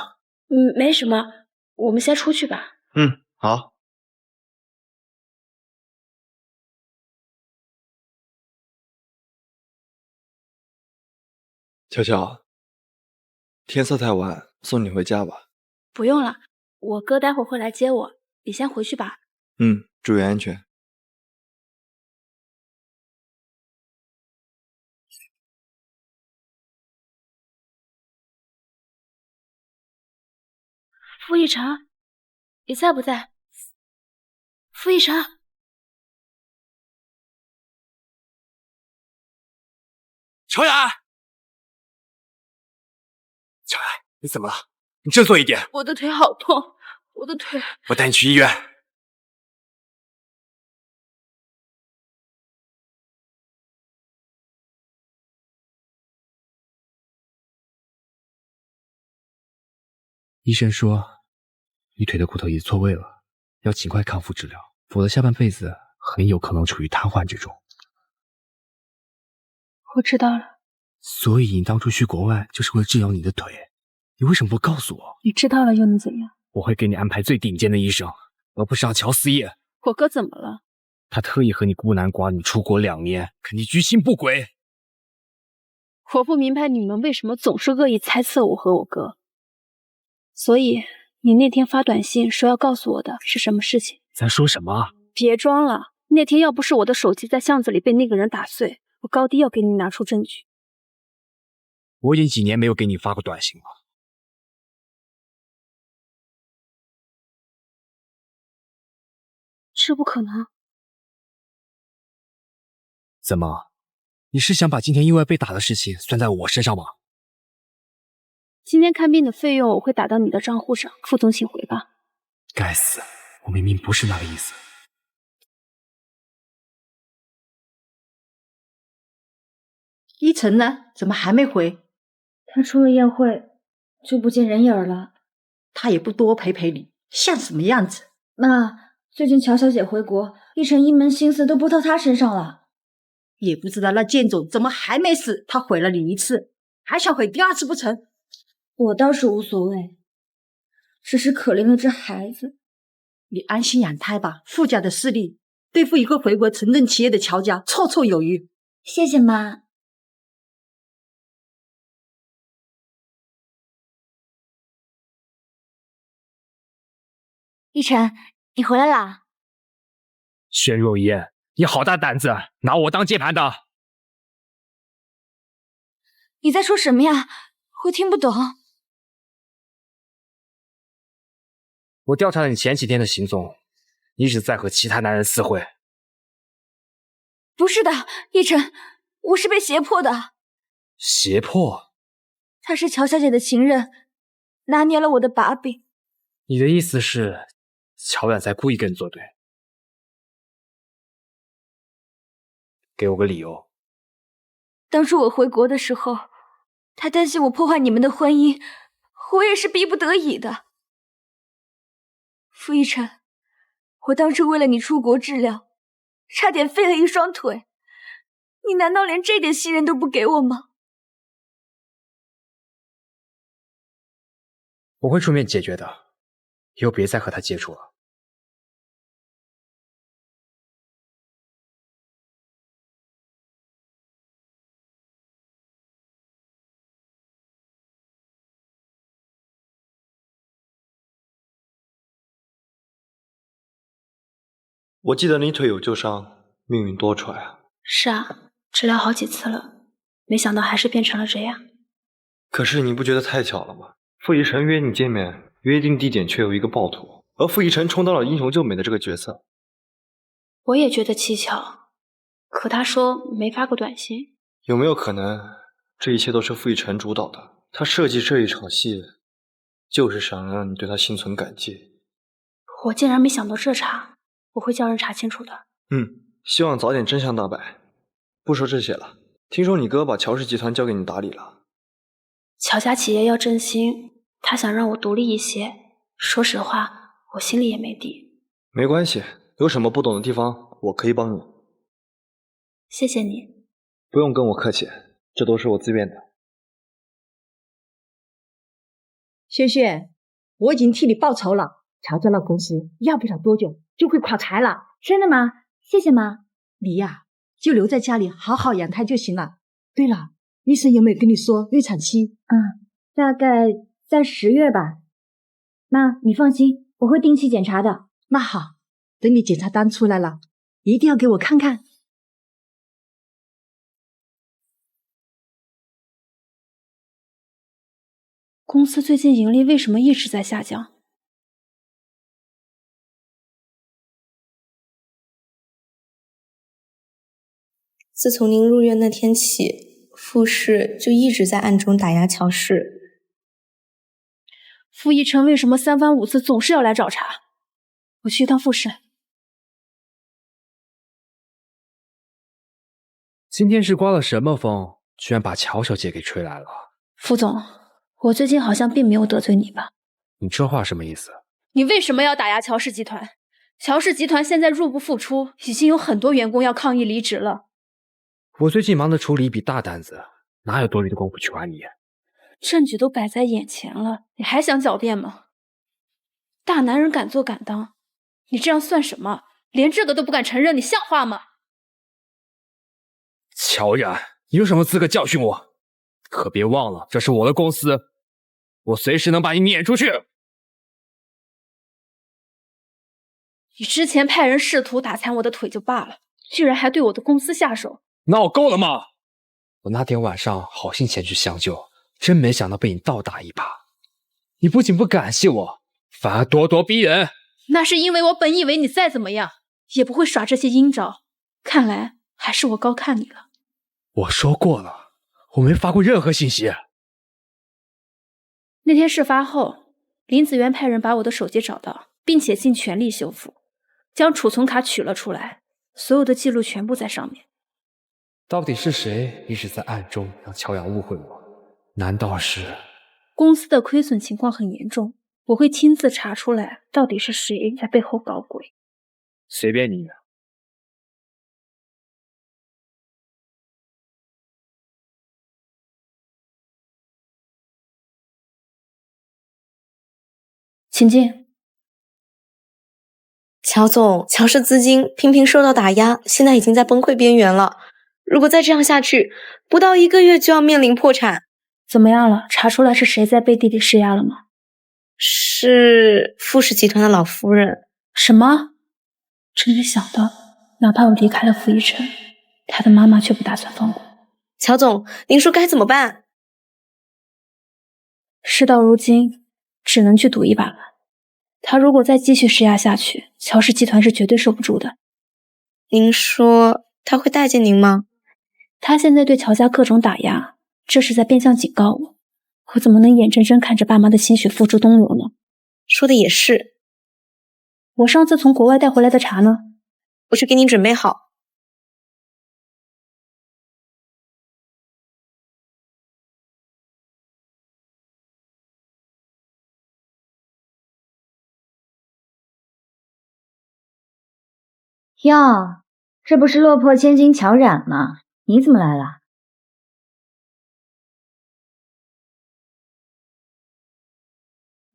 没什么，我们先出去吧。好。乔乔，天色太晚，送你回家吧。不用了，我哥待会儿会来接我，你先回去吧。注意安全。傅逸晨，你在不在？傅逸晨，乔雅，乔雅，你怎么了？你振作一点。我的腿好痛，我的腿。我带你去医院。医生说，你腿的骨头已错位了，要尽快康复治疗，否则下半辈子很有可能处于瘫痪之中。我知道了。所以你当初去国外就是为了治疗你的腿，你为什么不告诉我？你知道了又能怎样？我会给你安排最顶尖的医生，而不是让乔思业。我哥怎么了？他特意和你孤男寡女出国2年，肯定居心不轨。我不明白你们为什么总是恶意猜测我和我哥。所以你那天发短信说要告诉我的是什么事情？在说什么？别装了，那天要不是我的手机在巷子里被那个人打碎，我高低要给你拿出证据。我已经几年没有给你发过短信了。这不可能。怎么？你是想把今天意外被打的事情算在我身上吗？今天看病的费用我会打到你的账户上，副总请回吧。该死，我明明不是那个意思。依晨呢？怎么还没回？他出了宴会就不见人影了。他也不多陪陪你，像什么样子？那最近乔小姐回国，依晨一门心思都扑到她身上了。也不知道那贱种怎么还没死，他毁了你一次，还想毁第2次不成？我倒是无所谓，只是可怜了这孩子。你安心养胎吧，傅家的势力对付一个回国城镇企业的乔家绰绰有余。谢谢妈。依晨，你回来啦？宣若烟，你好大胆子，拿我当接盘的！你在说什么呀？我听不懂。我调查了你前几天的行踪，你一直在和其他男人私会。不是的，依晨，我是被胁迫的。胁迫？他是乔小姐的情人，拿捏了我的把柄。你的意思是，乔冉在故意跟你作对？给我个理由。当初我回国的时候，他担心我破坏你们的婚姻，我也是逼不得已的。傅逸晨，我当初为了你出国治疗，差点废了一双腿，你难道连这点信任都不给我吗？我会出面解决的，以后别再和他接触了。我记得你腿有旧伤，命运多舛啊。是啊，治疗好几次了，没想到还是变成了这样。可是你不觉得太巧了吗？傅逸晨约你见面，约定地点却有一个暴徒，而傅逸晨充当了英雄救美的这个角色。我也觉得蹊跷，可他说没发过短信。有没有可能，这一切都是傅逸晨主导的？他设计这一场戏，就是想让你对他心存感激。我竟然没想到这茬，我会叫人查清楚的。希望早点真相大白。不说这些了，听说你哥把乔氏集团交给你打理了。乔家企业要振兴，他想让我独立一些。说实话，我心里也没底。没关系，有什么不懂的地方，我可以帮你。谢谢你。不用跟我客气，这都是我自愿的。萱萱，我已经替你报仇了。乔家那公司要不了多久就会垮台了。真的吗？谢谢妈。你呀，就留在家里好好养胎就行了。对了，医生有没有跟你说预产期？大概在10月吧。妈，你放心，我会定期检查的。那好，等你检查单出来了，一定要给我看看。公司最近盈利为什么一直在下降？自从您入院那天起，傅氏就一直在暗中打压乔氏。傅一晨为什么3番5次总是要来找茬？我去一趟复试。今天是刮了什么风，居然把乔小姐给吹来了？傅总，我最近好像并没有得罪你吧？你这话什么意思？你为什么要打压乔氏集团？乔氏集团现在入不敷出，已经有很多员工要抗议离职了。我最近忙着处理一笔大单子，哪有多余的功夫去管你？证据都摆在眼前了，你还想狡辩吗？大男人敢做敢当，你这样算什么？连这个都不敢承认，你像话吗？乔然，你有什么资格教训我？可别忘了，这是我的公司，我随时能把你撵出去。你之前派人试图打残我的腿就罢了，居然还对我的公司下手，闹够了吗？我那天晚上好心前去相救，真没想到被你倒打一耙。你不仅不感谢我，反而咄咄逼人。那是因为我本以为你再怎么样也不会耍这些阴招，看来还是我高看你了。我说过了，我没发过任何信息。那天事发后，林子渊派人把我的手机找到，并且尽全力修复，将储存卡取了出来，所有的记录全部在上面。到底是谁一直在暗中让乔阳误会我？难道是……公司的亏损情况很严重，我会亲自查出来到底是谁在背后搞鬼。随便你。请进。乔总，乔氏资金频频受到打压，现在已经在崩溃边缘了。如果再这样下去，不到1个月就要面临破产。怎么样了？查出来是谁在背地里施压了吗？是傅氏集团的老夫人。什么？真没想到，哪怕我离开了傅一晨，他的妈妈却不打算放过。乔总，您说该怎么办？事到如今，只能去赌一把了。他如果再继续施压下去，乔氏集团是绝对受不住的。您说他会待见您吗？他现在对乔家各种打压，这是在变相警告我。我怎么能眼睁睁看着爸妈的心血付诸东流呢？说的也是。我上次从国外带回来的茶呢？我去给你准备好。哟，这不是落魄千金乔冉吗？你怎么来了？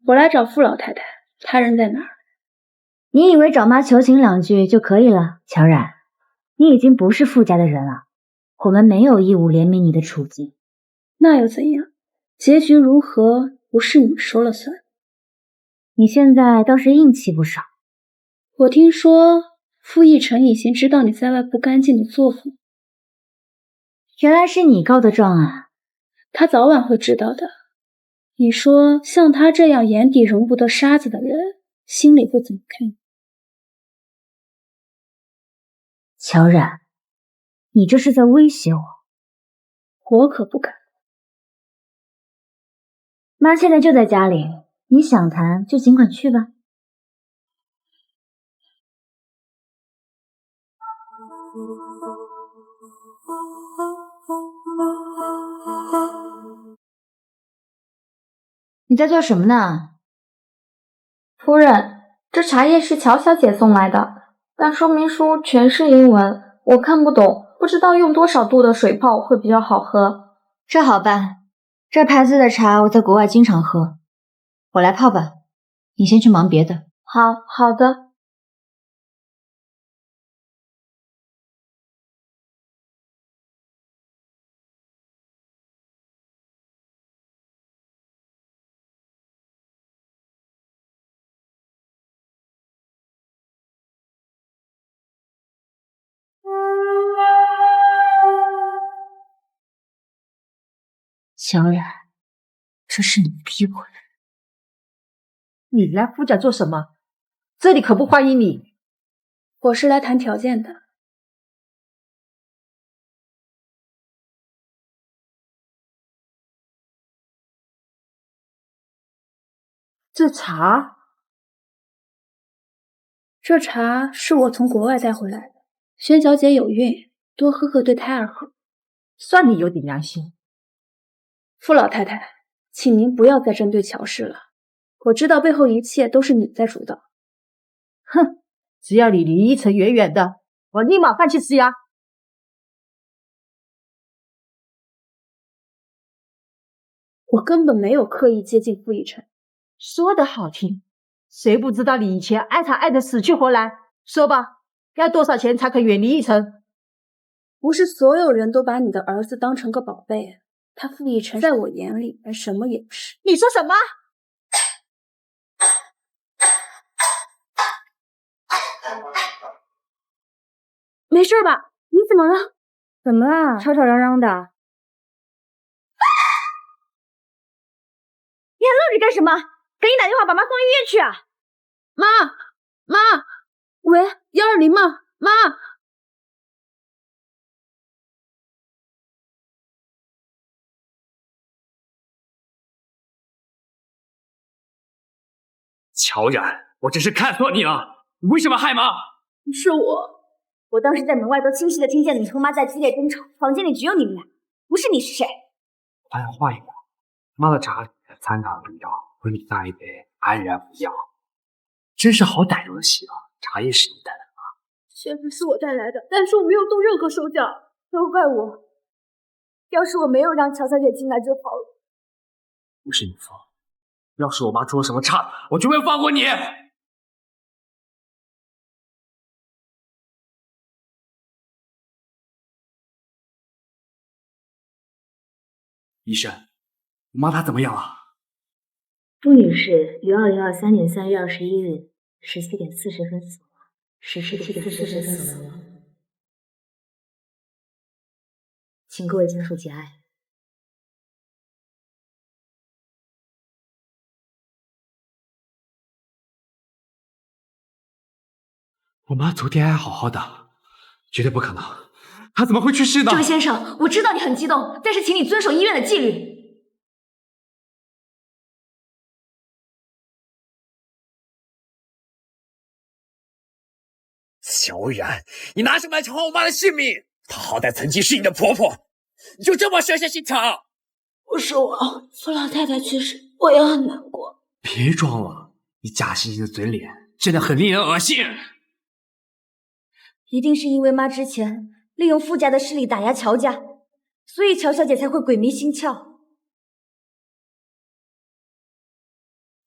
我来找傅老太太，她人在哪儿？你以为找妈求情2句就可以了？乔冉，你已经不是傅家的人了，我们没有义务怜悯你的处境。那又怎样？结局如何，不是你说了算。你现在倒是硬气不少。我听说傅一晨已经知道你在外不干净的作风。原来是你告的状啊。他早晚会知道的。你说像他这样眼底容不得沙子的人，心里会怎么看？乔冉，你这是在威胁我。我可不敢。妈现在就在家里，你想谈就尽管去吧。你在做什么呢？夫人，这茶叶是乔小姐送来的，但说明书全是英文，我看不懂，不知道用多少度的水泡会比较好喝。这好办，这牌子的茶我在国外经常喝，我来泡吧，你先去忙别的。好的。乔然，这是你逼我的。你来傅家做什么？这里可不欢迎你。我是来谈条件的。这茶，这茶是我从国外带回来的。宣小姐有孕，多喝喝对胎儿好。算你有点良心。傅老太太，请您不要再针对乔氏了。我知道背后一切都是你在主导。哼，只要你离一尘远远的，我立马放弃吃鸭。我根本没有刻意接近傅逸尘。说的好听，谁不知道你以前爱他爱得死去活来？说吧，要多少钱才肯远离逸尘？不是所有人都把你的儿子当成个宝贝，他傅逸尘在我眼里连什么也不是。你说什么？没事吧？你怎么了？怎么了？吵吵嚷嚷的。你还愣着干什么？赶紧打电话把妈送医院去啊！妈，喂，120妈。乔然，我真是看错你了，你为什么害妈？是我当时在门外都清晰的听见你和妈在激烈争吵，房间里只有你们俩，不是你是谁？我帮你换一个，妈的茶里掺杂了毒药，为你带一杯安然无恙。真是好歹用的戏啊！茶叶是你带的吗？确实是我带来的，但是我没有动任何手脚，都怪我。要是我没有让乔小姐进来就好了。不是你错，要是我妈出了什么岔子，我就会放过你。医生，我妈她怎么样了？傅女士于2023年3月21日14点40分死亡，17点40分死亡，请各位家属节哀。我妈昨天还好好的，绝对不可能，她怎么会去世呢？这位先生，我知道你很激动，但是请你遵守医院的纪律。乔然，你拿什么来偿还我妈的性命？她好歹曾经是你的婆婆，你就这么设下心肠？不是我，傅老太太去世，我也很难过。别装了，你假惺惺的嘴脸真的很令人恶心。一定是因为妈之前利用傅家的势力打压乔家，所以乔小姐才会鬼迷心窍。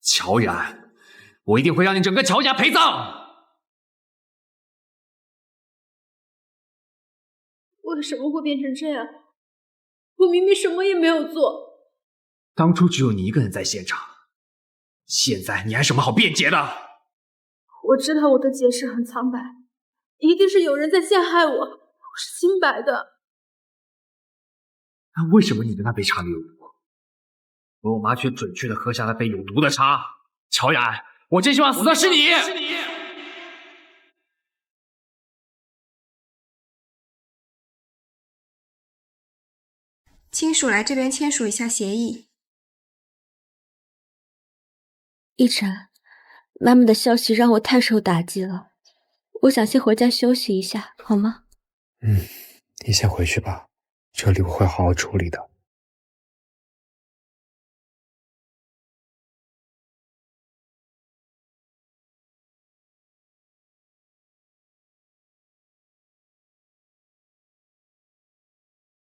乔然，我一定会让你整个乔家陪葬。为什么会变成这样？我明明什么也没有做。当初只有你一个人在现场，现在你还什么好辩解的？我知道我的解释很苍白，一定是有人在陷害我，我是清白的。那为什么你的那杯茶里有毒，而我妈却准确的喝下了杯有毒的茶？乔然，我真希望死的是你！亲属来这边签署一下协议。逸晨，妈妈的消息让我太受打击了，我想先回家休息一下，好吗？你先回去吧，这里我会好好处理的。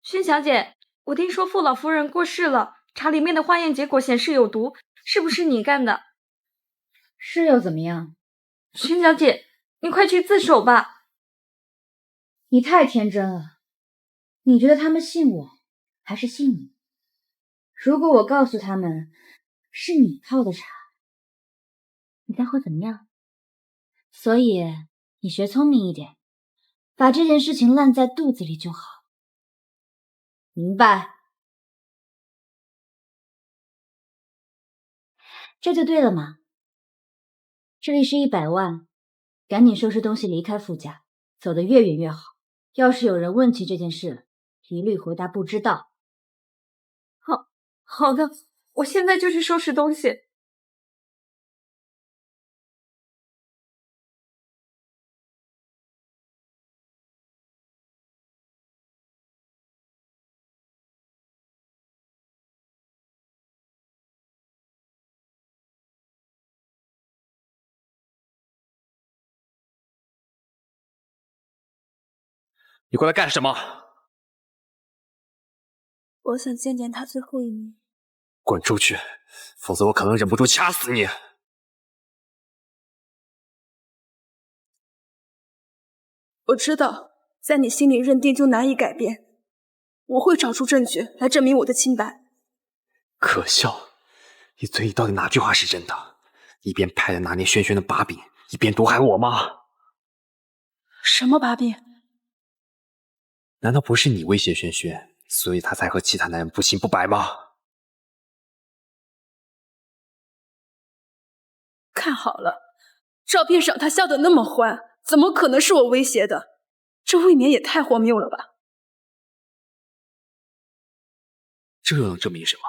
宣小姐，我听说傅老夫人过世了，茶里面的化验结果显示有毒，是不是你干的？是又怎么样？宣小姐，你快去自首吧。你太天真了，你觉得他们信我，还是信你？如果我告诉他们是你泡的茶，你猜会怎么样？所以你学聪明一点，把这件事情烂在肚子里就好。明白？这就对了嘛。这里是100万，赶紧收拾东西离开傅家，走得越远越好。要是有人问起这件事，一律回答不知道。好的，我现在就去收拾东西。你过来干什么？我想见见他最后一面。滚出去，否则我可能忍不住掐死你！我知道，在你心里认定就难以改变。我会找出证据来证明我的清白。可笑，你嘴里到底哪句话是真的？一边派人拿捏轩轩的把柄，一边毒害我吗？什么把柄？难道不是你威胁轩轩，所以他才和其他男人不清不白吗？看好了，照片上他笑得那么欢，怎么可能是我威胁的？这未免也太荒谬了吧！这又能证明什么？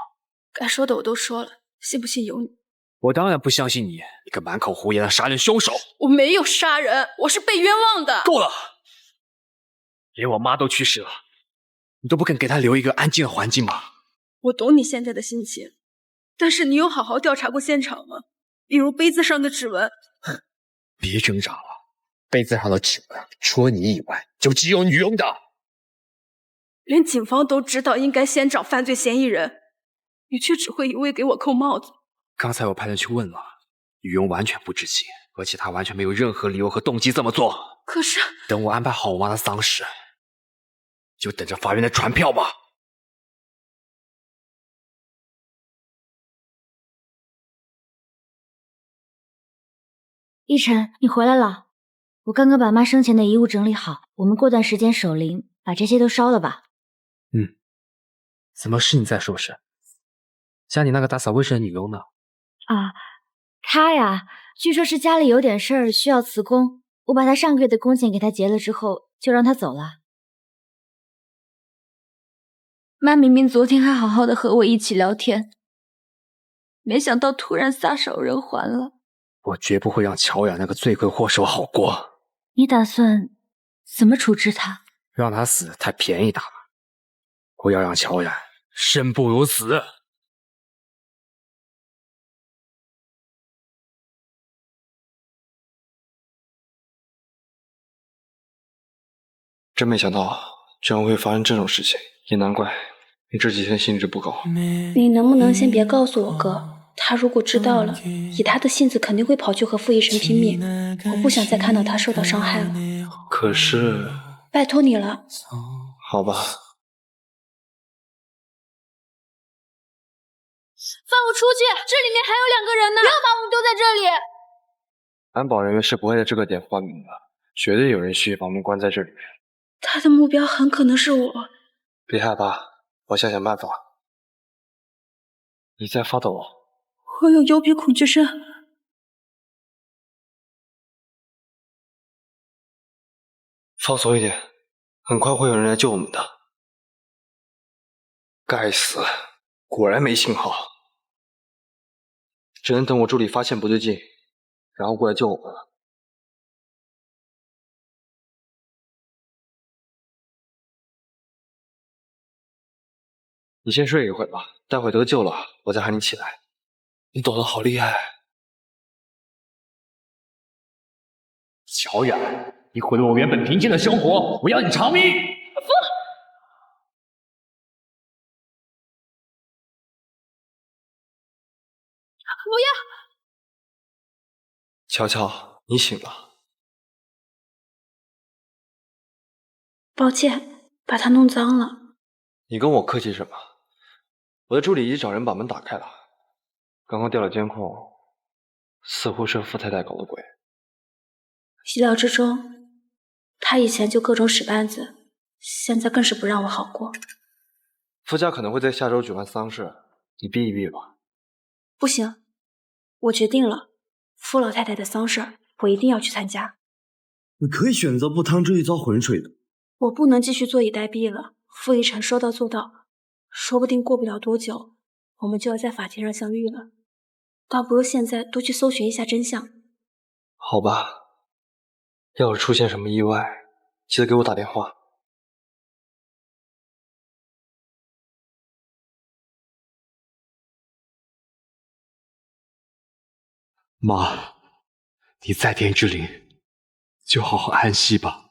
该说的我都说了，信不信由你。我当然不相信你，一个满口胡言的杀人凶手！我没有杀人，我是被冤枉的。够了！连我妈都去世了，你都不肯给她留一个安静的环境吗？我懂你现在的心情，但是你有好好调查过现场吗？比如杯子上的指纹。别挣扎了，杯子上的指纹除了你以外，就只有女佣的。连警方都知道应该先找犯罪嫌疑人，你却只会一味给我扣帽子。刚才我派人去问了，女佣完全不知情，而且她完全没有任何理由和动机这么做。可是，等我安排好我妈的丧事，就等着法院的传票吧。奕晨，你回来了。我刚刚把妈生前的遗物整理好，我们过段时间守灵，把这些都烧了吧。怎么是你在收拾？家里那个打扫卫生的女佣呢？啊，她呀，据说是家里有点事儿需要辞工，我把她上个月的工钱给她结了之后，就让她走了。妈明明昨天还好好的和我一起聊天，没想到突然撒手人寰了。我绝不会让乔雅那个罪魁祸首好过。你打算怎么处置她？让她死太便宜她了，我要让乔雅生不如死。真没想到居然会发生这种事情，也难怪你这几天兴致不高。你能不能先别告诉我哥？他如果知道了，以他的性子肯定会跑去和傅一晨拼命。我不想再看到他受到伤害了。可是，拜托你了。好吧。放我出去！这里面还有2个人呢！不要把我们丢在这里！安保人员是不会在这个点发明的，绝对有人蓄意把我们关在这里面。他的目标很可能是我。别害怕，我想想办法。你在发抖？我有幽闭恐惧症。放松一点，很快会有人来救我们的。该死，果然没信号，只能等我助理发现不对劲，然后过来救我们了。你先睡一会吧，待会得救了，我再喊你起来。你抖得好厉害。乔雅，你毁了我原本平静的生活，我要你偿命！不要！乔乔，你醒了。抱歉，把它弄脏了。你跟我客气什么？我的助理已经找人把门打开了。刚刚调了监控，似乎是傅太太搞的鬼。意料之中，他以前就各种使绊子，现在更是不让我好过。傅家可能会在下周举办丧事，你避一避吧。不行，我决定了，傅老太太的丧事我一定要去参加。你可以选择不趟这一遭浑水的。我不能继续坐以待毙了。傅一晨说到做到，说不定过不了多久，我们就要在法庭上相遇了。倒不如现在多去搜寻一下真相。好吧，要是出现什么意外，记得给我打电话。妈，你在天之灵，就好好安息吧。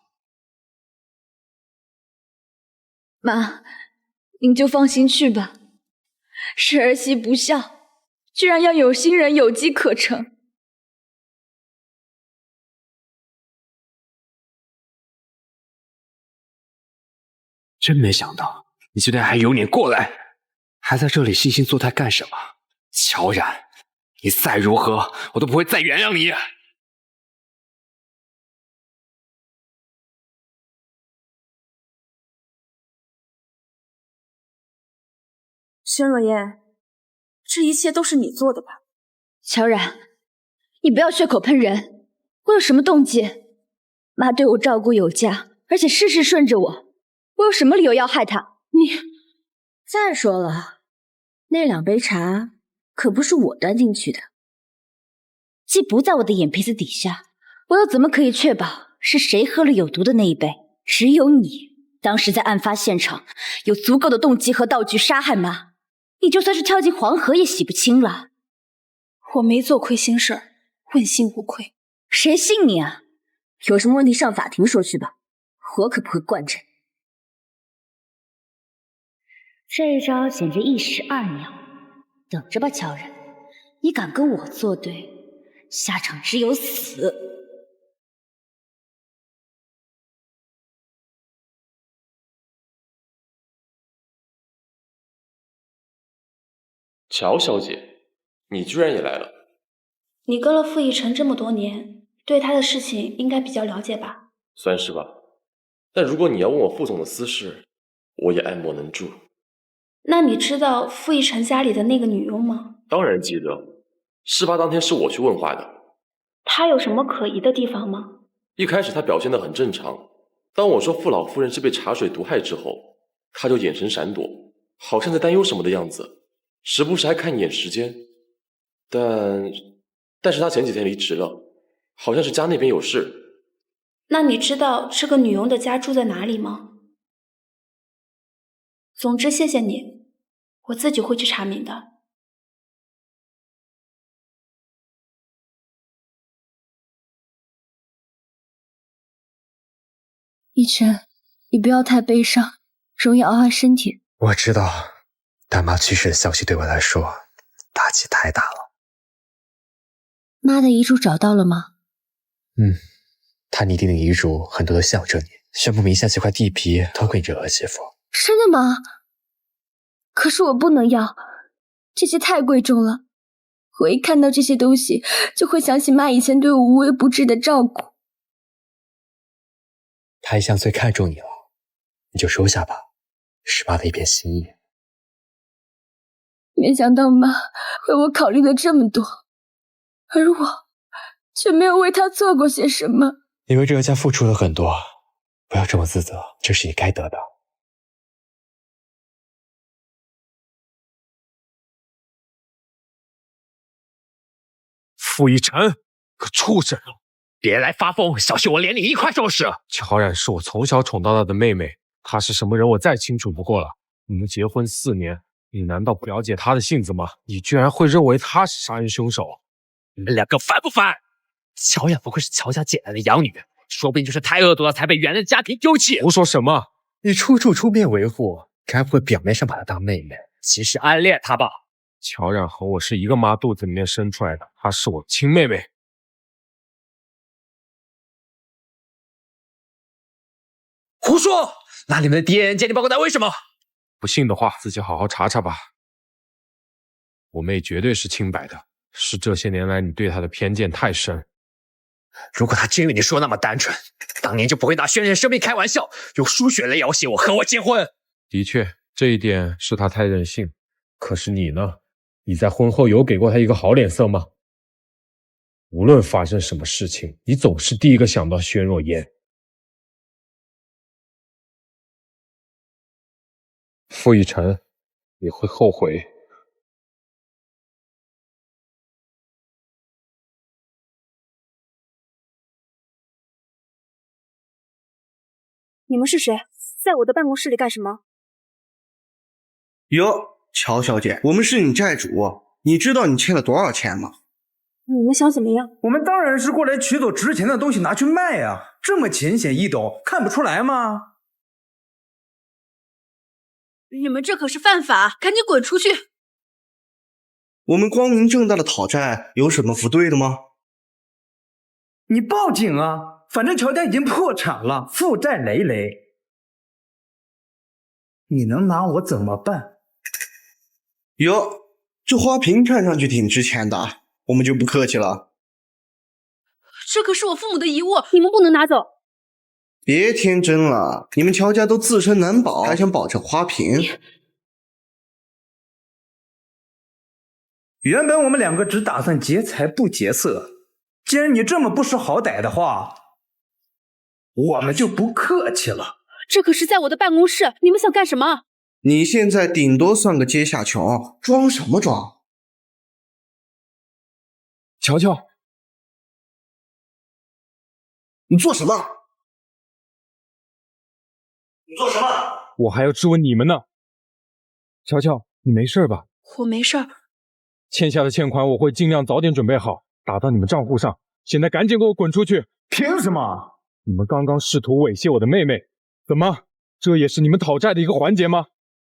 妈，您就放心去吧。是儿媳不孝，居然要有心人有机可乘。真没想到你居然还有脸过来，还在这里惺惺作态干什么？乔然，你再如何，我都不会再原谅你。轩若烟，这一切都是你做的吧？乔然，你不要血口喷人，我有什么动机？妈对我照顾有加，而且事事顺着我有什么理由要害她？再说了，那2杯茶可不是我端进去的，既不在我的眼皮子底下，我又怎么可以确保是谁喝了有毒的那一杯？只有你当时在案发现场有足够的动机和道具杀害妈，你就算是跳进黄河也洗不清了。我没做亏心事儿，问心无愧。谁信你啊？有什么问题上法庭说去吧，我可不会惯着你。这一招简直一石二鸟，等着吧，乔然，你敢跟我作对，下场只有死。乔小姐，你居然也来了。你跟了傅一晨这么多年，对他的事情应该比较了解吧？算是吧。但如果你要问我傅总的私事，我也爱莫能助。那你知道傅一晨家里的那个女佣吗？当然记得，事发当天是我去问话的。她有什么可疑的地方吗？一开始她表现得很正常，当我说傅老夫人是被茶水毒害之后，她就眼神闪躲，好像在担忧什么的样子，时不时还看一眼时间。但是她前几天离职了，好像是家那边有事。那你知道这个女佣的家住在哪里吗？总之谢谢你，我自己会去查明的。一晨，你不要太悲伤，容易熬坏身体。我知道，但妈去世的消息对我来说打击太大了。妈的遗嘱找到了吗？她拟定的遗嘱很多都象征你，宣布名下这块地皮都归你这儿媳妇。真的吗？可是我不能要，这些太贵重了。我一看到这些东西，就会想起妈以前对我无微不至的照顾。她一向最看重你了，你就收下吧，是妈的一片心意。没想到妈为我考虑了这么多，而我却没有为她做过些什么。你为这个家付出了很多，不要这么自责，这是你该得的。傅一晨，个畜生！别来发疯，小心我连你一块收拾！乔冉是我从小宠到大的妹妹，她是什么人我再清楚不过了。你们结婚4年，你难道不了解她的性子吗？你居然会认为她是杀人凶手？你们两个烦不烦？乔冉不愧是乔家捡来的养女，说不定就是太恶毒了，才被原来的家庭丢弃。胡说什么？你处处出面维护，该不会表面上把她当妹妹，其实暗恋她吧？乔冉和我是一个妈肚子里面生出来的，她是我亲妹妹。胡说！那你们的 DNA 鉴定报告单为什么？不信的话，自己好好查查吧。我妹绝对是清白的，是这些年来你对她的偏见太深。如果她真与你说那么单纯，当年就不会拿轩辕生命开玩笑，用输血来要挟我和我结婚。的确，这一点是她太任性。可是你呢？你在婚后有给过她一个好脸色吗？无论发生什么事情，你总是第一个想到轩若烟。傅逸晨，你会后悔。你们是谁？在我的办公室里干什么？哟，乔小姐，我们是你债主，你知道你欠了多少钱吗？你们想怎么样？我们当然是过来取走值钱的东西拿去卖啊，这么浅显易懂，看不出来吗？你们这可是犯法，赶紧滚出去！我们光明正大的讨债，有什么不对的吗？你报警啊！反正乔家已经破产了，负债累累。你能拿我怎么办？哟，这花瓶看上去挺值钱的，我们就不客气了。这可是我父母的遗物，你们不能拿走。别天真了，你们乔家都自身难保，还想保这花瓶？原本我们两个只打算劫财不劫色，既然你这么不识好歹的话，我们就不客气了。这可是在我的办公室，你们想干什么？你现在顶多算个阶下穷，装什么装？乔乔，你做什么？你做什么？我还要质问你们呢。乔乔，你没事吧？我没事儿。欠下的欠款我会尽量早点准备好，打到你们账户上。现在赶紧给我滚出去！凭什么？你们刚刚试图猥亵我的妹妹，怎么？这也是你们讨债的一个环节吗？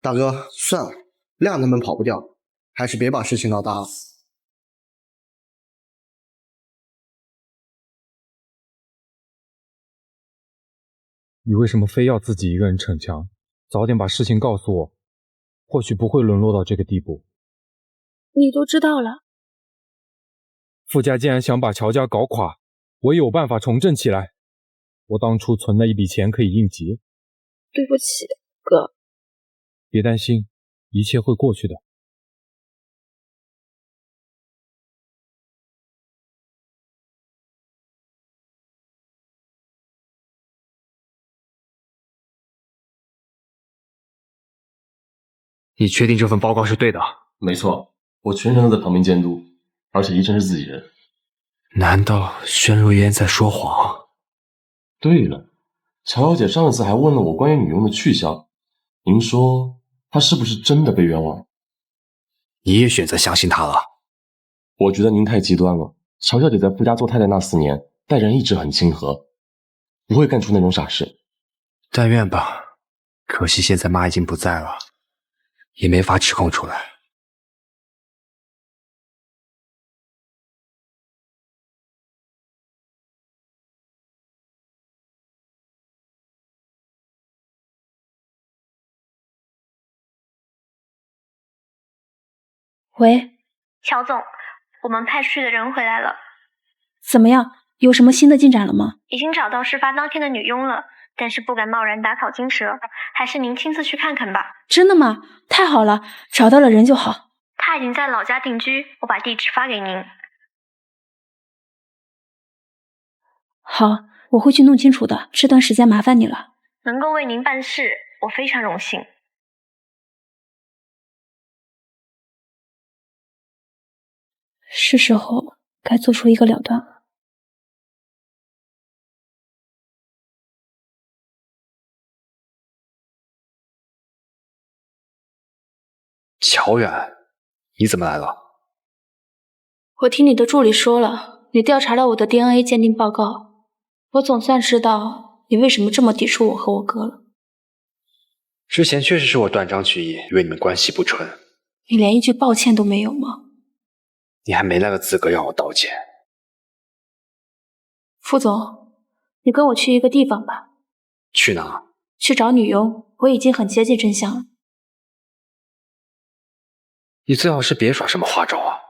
大哥，算了，谅他们跑不掉，还是别把事情闹大了。你为什么非要自己一个人逞强？早点把事情告诉我，或许不会沦落到这个地步。你都知道了。傅家既然想把乔家搞垮，我也有办法重振起来。我当初存了一笔钱可以应急。对不起，哥。别担心，一切会过去的。你确定这份报告是对的？没错，我全程都在旁边监督，而且医生是自己人。难道轩如烟在说谎？对了，乔小姐上一次还问了我关于女佣的去向，您说她是不是真的被冤枉？你也选择相信她了？我觉得您太极端了。乔小姐在傅家做太太那4年，待人一直很亲和，不会干出那种傻事。但愿吧，可惜现在妈已经不在了，也没法指控出来。喂，乔总，我们派出去的人回来了。怎么样？有什么新的进展了吗？已经找到事发当天的女佣了，但是不敢贸然打草惊蛇，还是您亲自去看看吧。真的吗？太好了，找到了人就好。他已经在老家定居，我把地址发给您。好，我会去弄清楚的，这段时间麻烦你了。能够为您办事，我非常荣幸。是时候该做出一个了断了。乔远，你怎么来了？我听你的助理说了，你调查了我的 DNA 鉴定报告，我总算知道你为什么这么抵触我和我哥了。之前确实是我断章取义，以为你们关系不纯。你连一句抱歉都没有吗？你还没那个资格让我道歉。副总，你跟我去一个地方吧。去哪？去找女佣，我已经很接近真相了。你最好是别耍什么花招啊！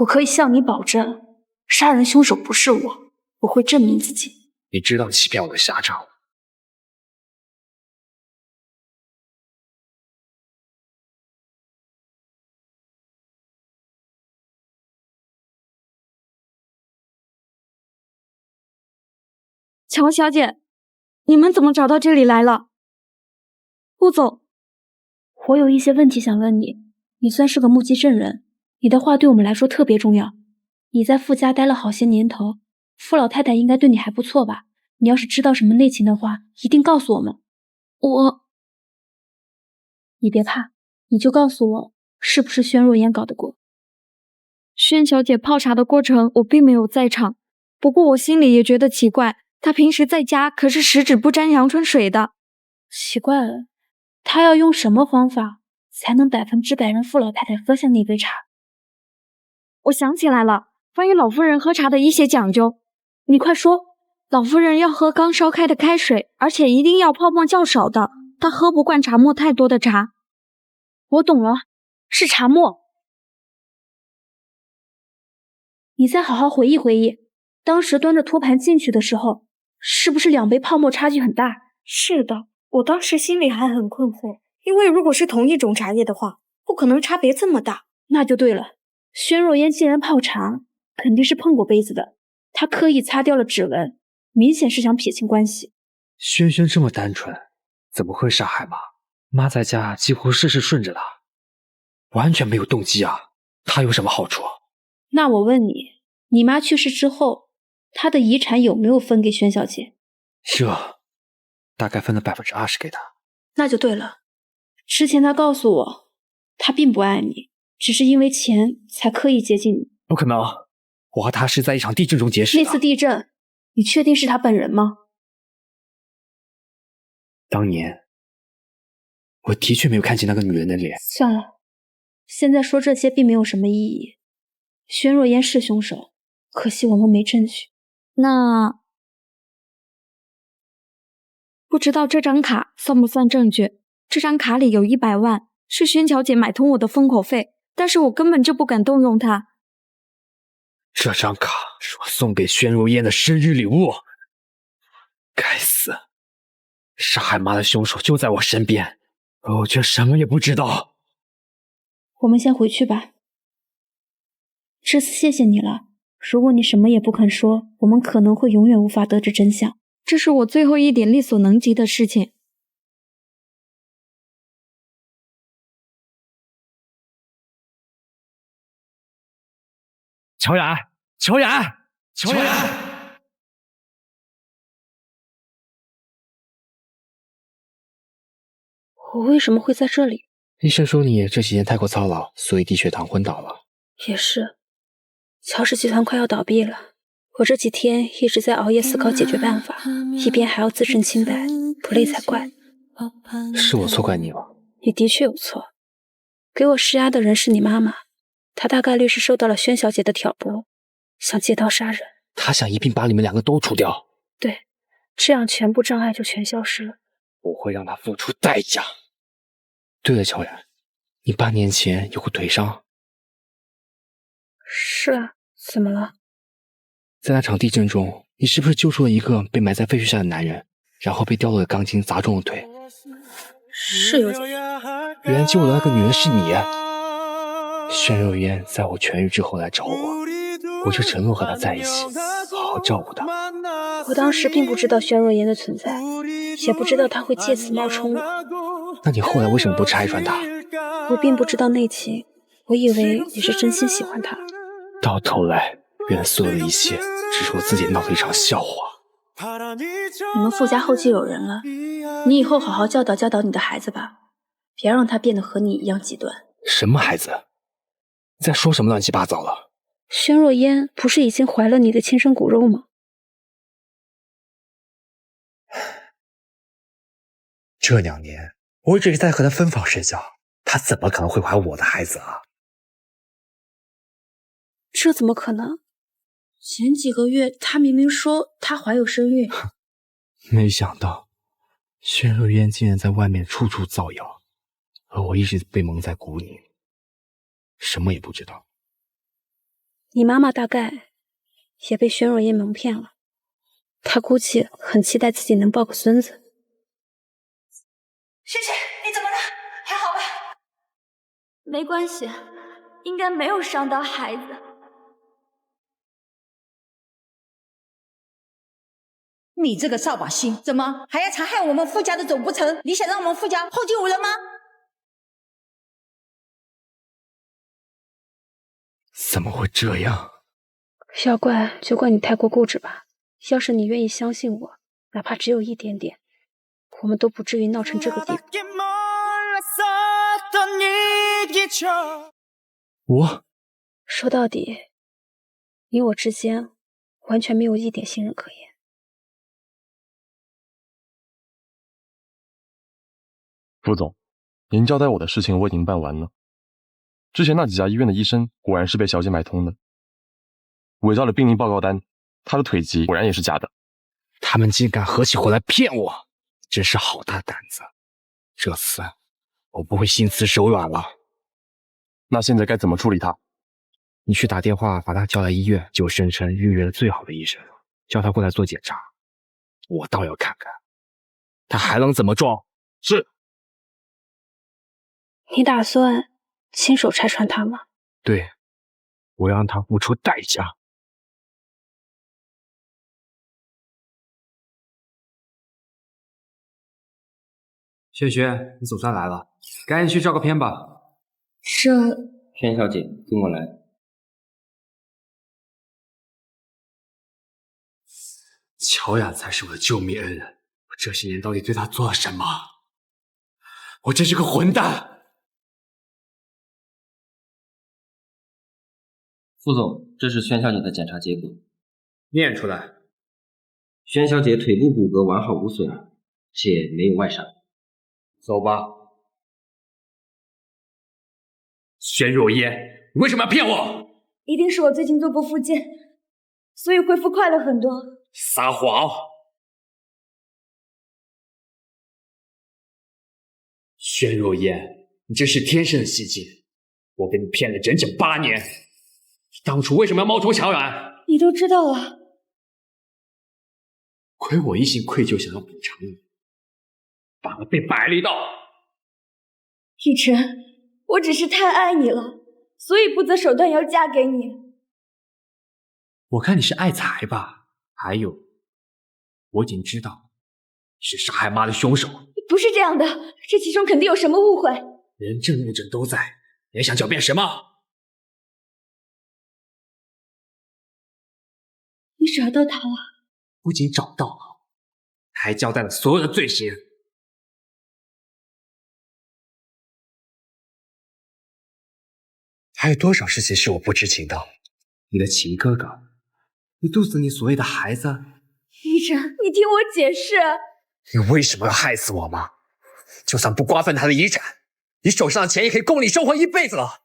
我可以向你保证，杀人凶手不是我，我会证明自己。你知道欺骗我的下场。乔小姐，你们怎么找到这里来了？顾总，我有一些问题想问你。你算是个目击证人，你的话对我们来说特别重要。你在傅家待了好些年头，傅老太太应该对你还不错吧？你要是知道什么内情的话，一定告诉我们。你别怕，你就告诉我，是不是轩若烟搞得过？轩小姐泡茶的过程我并没有在场，不过我心里也觉得奇怪，她平时在家可是十指不沾阳春水的。奇怪了，她要用什么方法才能100%让傅老太太喝下那杯茶？我想起来了，关于老夫人喝茶的一些讲究，你快说。老夫人要喝刚烧开的开水，而且一定要泡沫较少的，她喝不惯茶沫太多的茶。我懂了，是茶沫。你再好好回忆回忆，当时端着托盘进去的时候，是不是2杯泡沫差距很大？是的，我当时心里还很困惑，因为如果是同一种茶叶的话，不可能差别这么大。那就对了，轩若烟既然泡茶，肯定是碰过杯子的，她刻意擦掉了指纹，明显是想撇清关系。轩轩这么单纯，怎么会杀害妈？妈在家几乎事事顺着她，完全没有动机啊！她有什么好处？那我问你，你妈去世之后，她的遗产有没有分给轩小姐？有，大概分了20%给她。那就对了。之前她告诉我，她并不爱你，只是因为钱才刻意接近你。不可能，我和她是在一场地震中结识的。那次地震，你确定是她本人吗？当年，我的确没有看见那个女人的脸。算了，现在说这些并没有什么意义。轩若烟是凶手，可惜我们没证据。那不知道这张卡算不算证据？这张卡里有100万，是轩小姐买通我的封口费，但是我根本就不敢动用它。这张卡是我送给轩如烟的生日礼物。该死，杀害妈的凶手就在我身边，而我却什么也不知道。我们先回去吧。这次谢谢你了。如果你什么也不肯说，我们可能会永远无法得知真相。这是我最后一点力所能及的事情。乔然，乔然，乔然！我为什么会在这里？医生说你这几天太过操劳，所以低血糖昏倒了。也是，乔氏集团快要倒闭了，我这几天一直在熬夜思考解决办法，一边还要自证清白，不累才怪。是我错怪你了。你的确有错，给我施压的人是你妈妈，她大概率是受到了轩小姐的挑拨，想借刀杀人。她想一并把你们2个都除掉。对，这样全部障碍就全消失了。我会让她付出代价。对了，乔然，你8年前有过腿伤。是啊，怎么了？在那场地震中，你是不是救出了一个被埋在废墟下的男人，然后被掉落的钢筋砸中了腿？是有点。原来救的那个女人是你。轩若烟在我痊愈之后来找我，我就承诺和她在一起，好好照顾她。我当时并不知道轩若烟的存在，也不知道她会借此冒充我。那你后来为什么不拆穿她？我并不知道内情，我以为你是真心喜欢她。到头来，原来所有的一切只是我自己闹的一场笑话。你们傅家后继有人了，你以后好好教导教导你的孩子吧，别让他变得和你一样极端。什么孩子？你在说什么乱七八糟了？轩若烟不是已经怀了你的亲生骨肉吗？这2年，我一直在和他分房睡觉，他怎么可能会怀我的孩子啊？这怎么可能？前几个月他明明说他怀有身孕。没想到，轩若烟竟然在外面处处造谣，而我一直被蒙在鼓里，什么也不知道。你妈妈大概也被轩若烟蒙骗了，她估计很期待自己能抱个孙子。萱萱，你怎么了？还好吧？没关系，应该没有伤到孩子。你这个扫把星，怎么还要残害我们傅家的总不成？你想让我们傅家后继无人吗？怎么会这样？小怪，就怪你太过固执吧。要是你愿意相信我，哪怕只有一点点，我们都不至于闹成这个地步。我说到底，你我之间完全没有一点信任可言。副总，您交代我的事情我已经办完了。之前那几家医院的医生果然是被小姐买通的，伪造了病历报告单，他的腿疾果然也是假的。他们竟敢合起伙来骗我，真是好大胆子！这次我不会心慈手软了。那现在该怎么处理他？你去打电话把他叫来医院，就声称预约了最好的医生，叫他过来做检查。我倒要看看他还能怎么装。是。你打算亲手拆穿他吗？对，我要让他付出代价。轩轩，你总算来了，赶紧去照个片吧。是。轩小姐，跟我来。乔雅才是我的救命恩人，我这些年到底对她做了什么？我真是个混蛋！副总，这是轩小姐的检查结果。念出来。轩小姐腿部骨骼完好无损，且没有外伤。走吧。轩若烟，你为什么要骗我？一定是我最近做过复健，所以恢复快了很多。撒谎！轩若烟，你这是天生的戏精，我被你骗了整整8年。你当初为什么要冒充乔然？你都知道了。亏我一心愧疚，想要补偿你，反而被摆了一道。逸晨，我只是太爱你了，所以不择手段要嫁给你。我看你是爱财吧？还有，我已经知道是杀害妈的凶手。不是这样的，这其中肯定有什么误会。人证物证都在，你还想狡辩什么？你找到他了？不仅找到了，还交代了所有的罪行。还有多少事情是我不知情的？你的情哥哥，你肚子里所谓的孩子。逸晨，你听我解释。你为什么要害死我妈？就算不瓜分他的遗产，你手上的钱也可以供你生活一辈子了。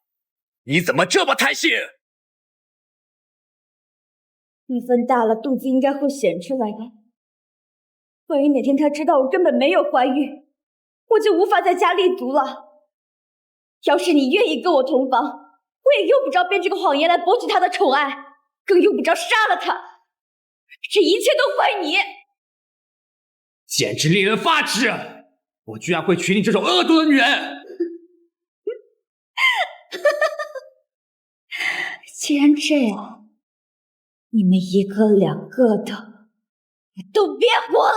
你怎么这么贪心？一分大了，肚子应该会显出来的。万一哪天他知道我根本没有怀孕，我就无法在家立足了。要是你愿意跟我同房，我也用不着编这个谎言来博取他的宠爱，更用不着杀了他。这一切都怪你！简直令人发指！我居然会娶你这种恶毒的女人！既然这样，你们一个两个的都别活了！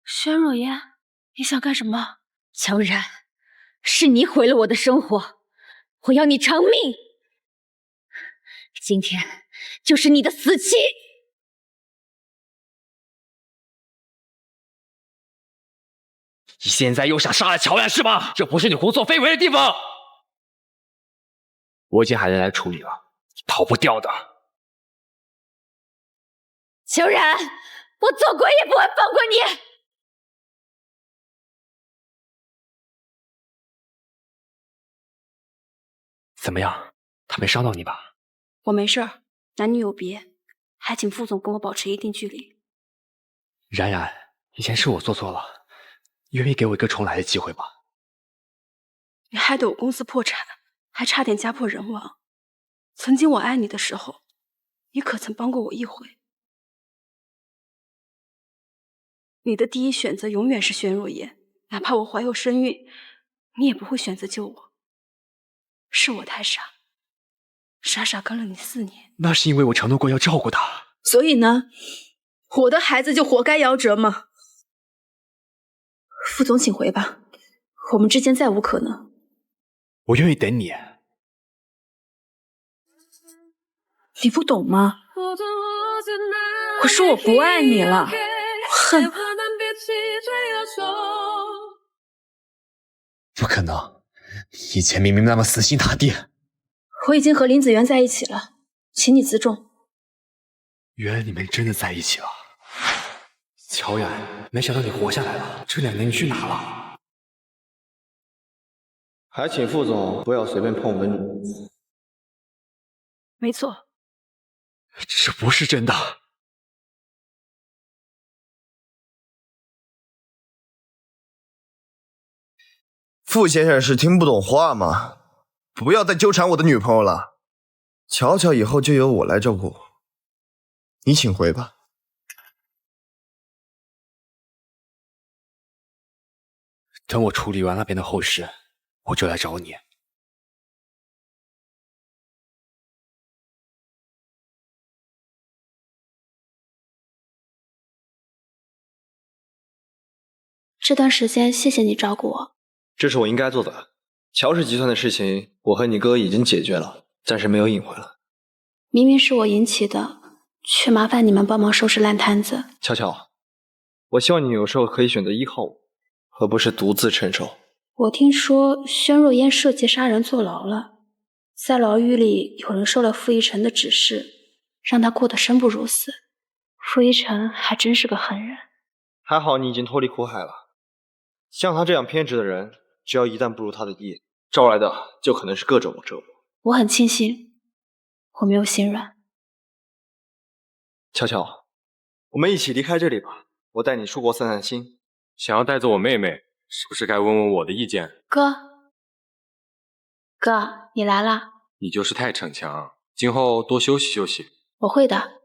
轩若烟，你想干什么？乔然，是你毁了我的生活，我要你偿命！今天就是你的死期！你现在又想杀了乔然是吗？这不是你胡作非为的地方。我已经喊人来处理了，你逃不掉的。乔然，我做鬼也不会放过你！怎么样？他没伤到你吧？我没事儿，男女有别，还请副总跟我保持一定距离。冉冉，以前是我做错了，你愿意给我一个重来的机会吗？你害得我公司破产，还差点家破人亡。曾经我爱你的时候，你可曾帮过我一回？你的第一选择永远是轩若烟，哪怕我怀有身孕，你也不会选择救我。是我太傻，傻傻跟了你4年。那是因为我承诺过要照顾他。所以呢，我的孩子就活该夭折吗？副总，请回吧，我们之间再无可能。我愿意等你。你不懂吗？我说我不爱你了，我恨你。不可能，你以前明明那么死心塌地。我已经和林子源在一起了，请你自重。原来你们真的在一起了。乔远，没想到你活下来了，这2年你去哪了？还请副总不要随便碰我的女人。没错。这不是真的。傅先生是听不懂话吗？不要再纠缠我的女朋友了。乔乔以后就由我来照顾。你请回吧。等我处理完那边的后事，我就来找你。这段时间谢谢你照顾我。这是我应该做的。乔氏集团的事情，我和你哥已经解决了，暂时没有隐患了。明明是我引起的，却麻烦你们帮忙收拾烂摊子。乔乔，我希望你有时候可以选择依靠我，而不是独自承受。我听说宣若烟涉劫杀人坐牢了，在牢狱里有人受了傅一晨的指示，让他过得生不如死。傅一晨还真是个狠人。还好你已经脱离苦海了。像他这样偏执的人，只要一旦不如他的意，招来的就可能是各种折磨。我很庆幸我没有心软。乔乔，我们一起离开这里吧，我带你出国散散心。想要带走我妹妹，是不是该问问我的意见？哥，你来啦。你就是太逞强，今后多休息休息。我会的。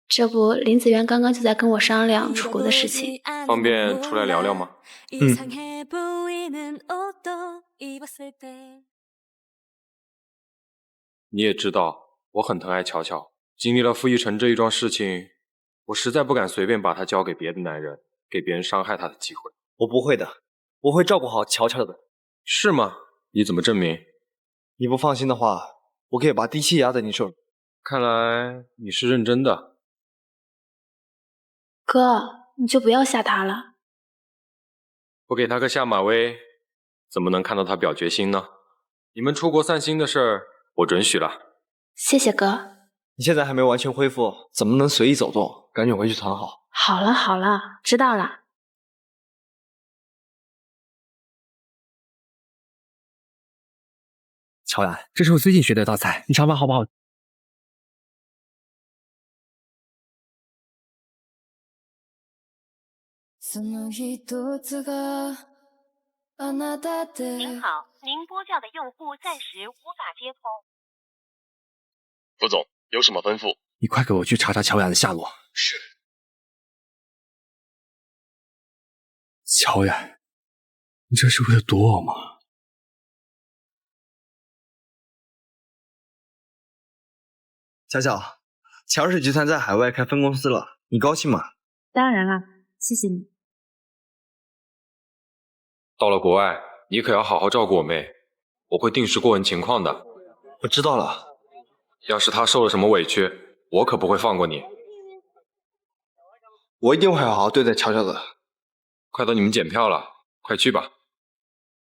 这不，林子源刚刚就在跟我商量出国的事情。方便出来聊聊吗？你也知道，我很疼爱乔乔。经历了傅一晨这一桩事情，我实在不敢随便把她交给别的男人，给别人伤害她的机会。我不会的，我会照顾好乔乔的。是吗？你怎么证明？你不放心的话，我可以把低气压在你手里。看来你是认真的。哥，你就不要吓他了。不给他个下马威，怎么能看到他表决心呢？你们出国散心的事儿，我准许了。谢谢哥。你现在还没完全恢复，怎么能随意走动？赶紧回去躺好。好了，知道了。乔然，这是我最近学的一道菜，你尝尝好不好？您好，您拨叫的用户暂时无法接通。副总，有什么吩咐？你快给我去查查乔然的下落。是。乔然，你这是为了躲我吗？乔乔，乔氏集团在海外开分公司了，你高兴吗？当然了，谢谢你。到了国外，你可要好好照顾我妹，我会定时过问情况的。我知道了。要是她受了什么委屈，我可不会放过你。我一定会好好对待乔乔的。快到你们检票了，快去吧。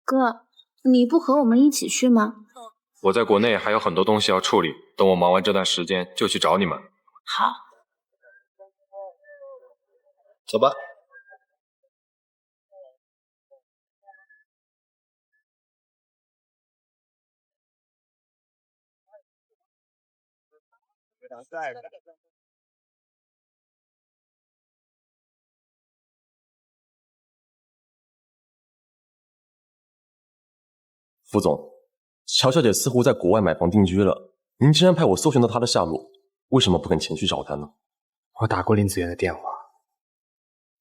哥，你不和我们一起去吗？我在国内还有很多东西要处理，等我忙完这段时间就去找你们。好。走吧。副总，乔小姐似乎在国外买房定居了，您既然派我搜寻到她的下落，为什么不肯前去找她呢？我打过林子源的电话，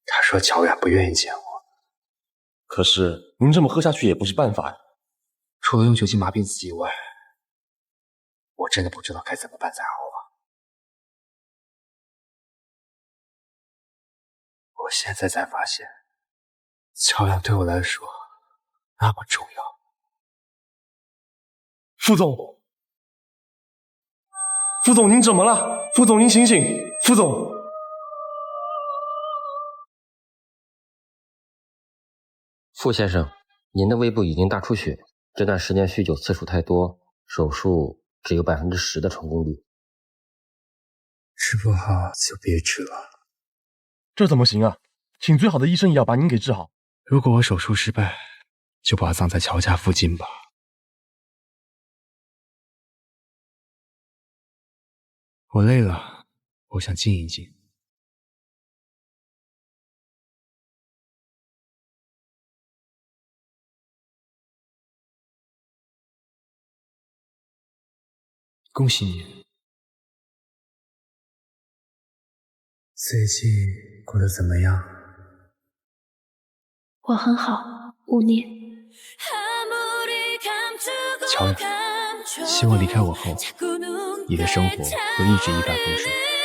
他说乔远不愿意见我。可是您这么喝下去也不是办法呀。除了用酒精麻痹自己以外，我真的不知道该怎么办才好啊！我现在才发现，乔阳对我来说那么重要。副总，副总您怎么了？副总您醒醒！副总，傅先生，您的胃部已经大出血，这段时间酗酒次数太多，手术只有10%的成功率。治不好就别治了。这怎么行啊？请最好的医生也要把您给治好。如果我手术失败，就把它葬在乔家附近吧。我累了，我想静一静。恭喜你，最近过得怎么样？我很好，无念。乔雅，希望离开我后，你的生活会一直一帆风顺。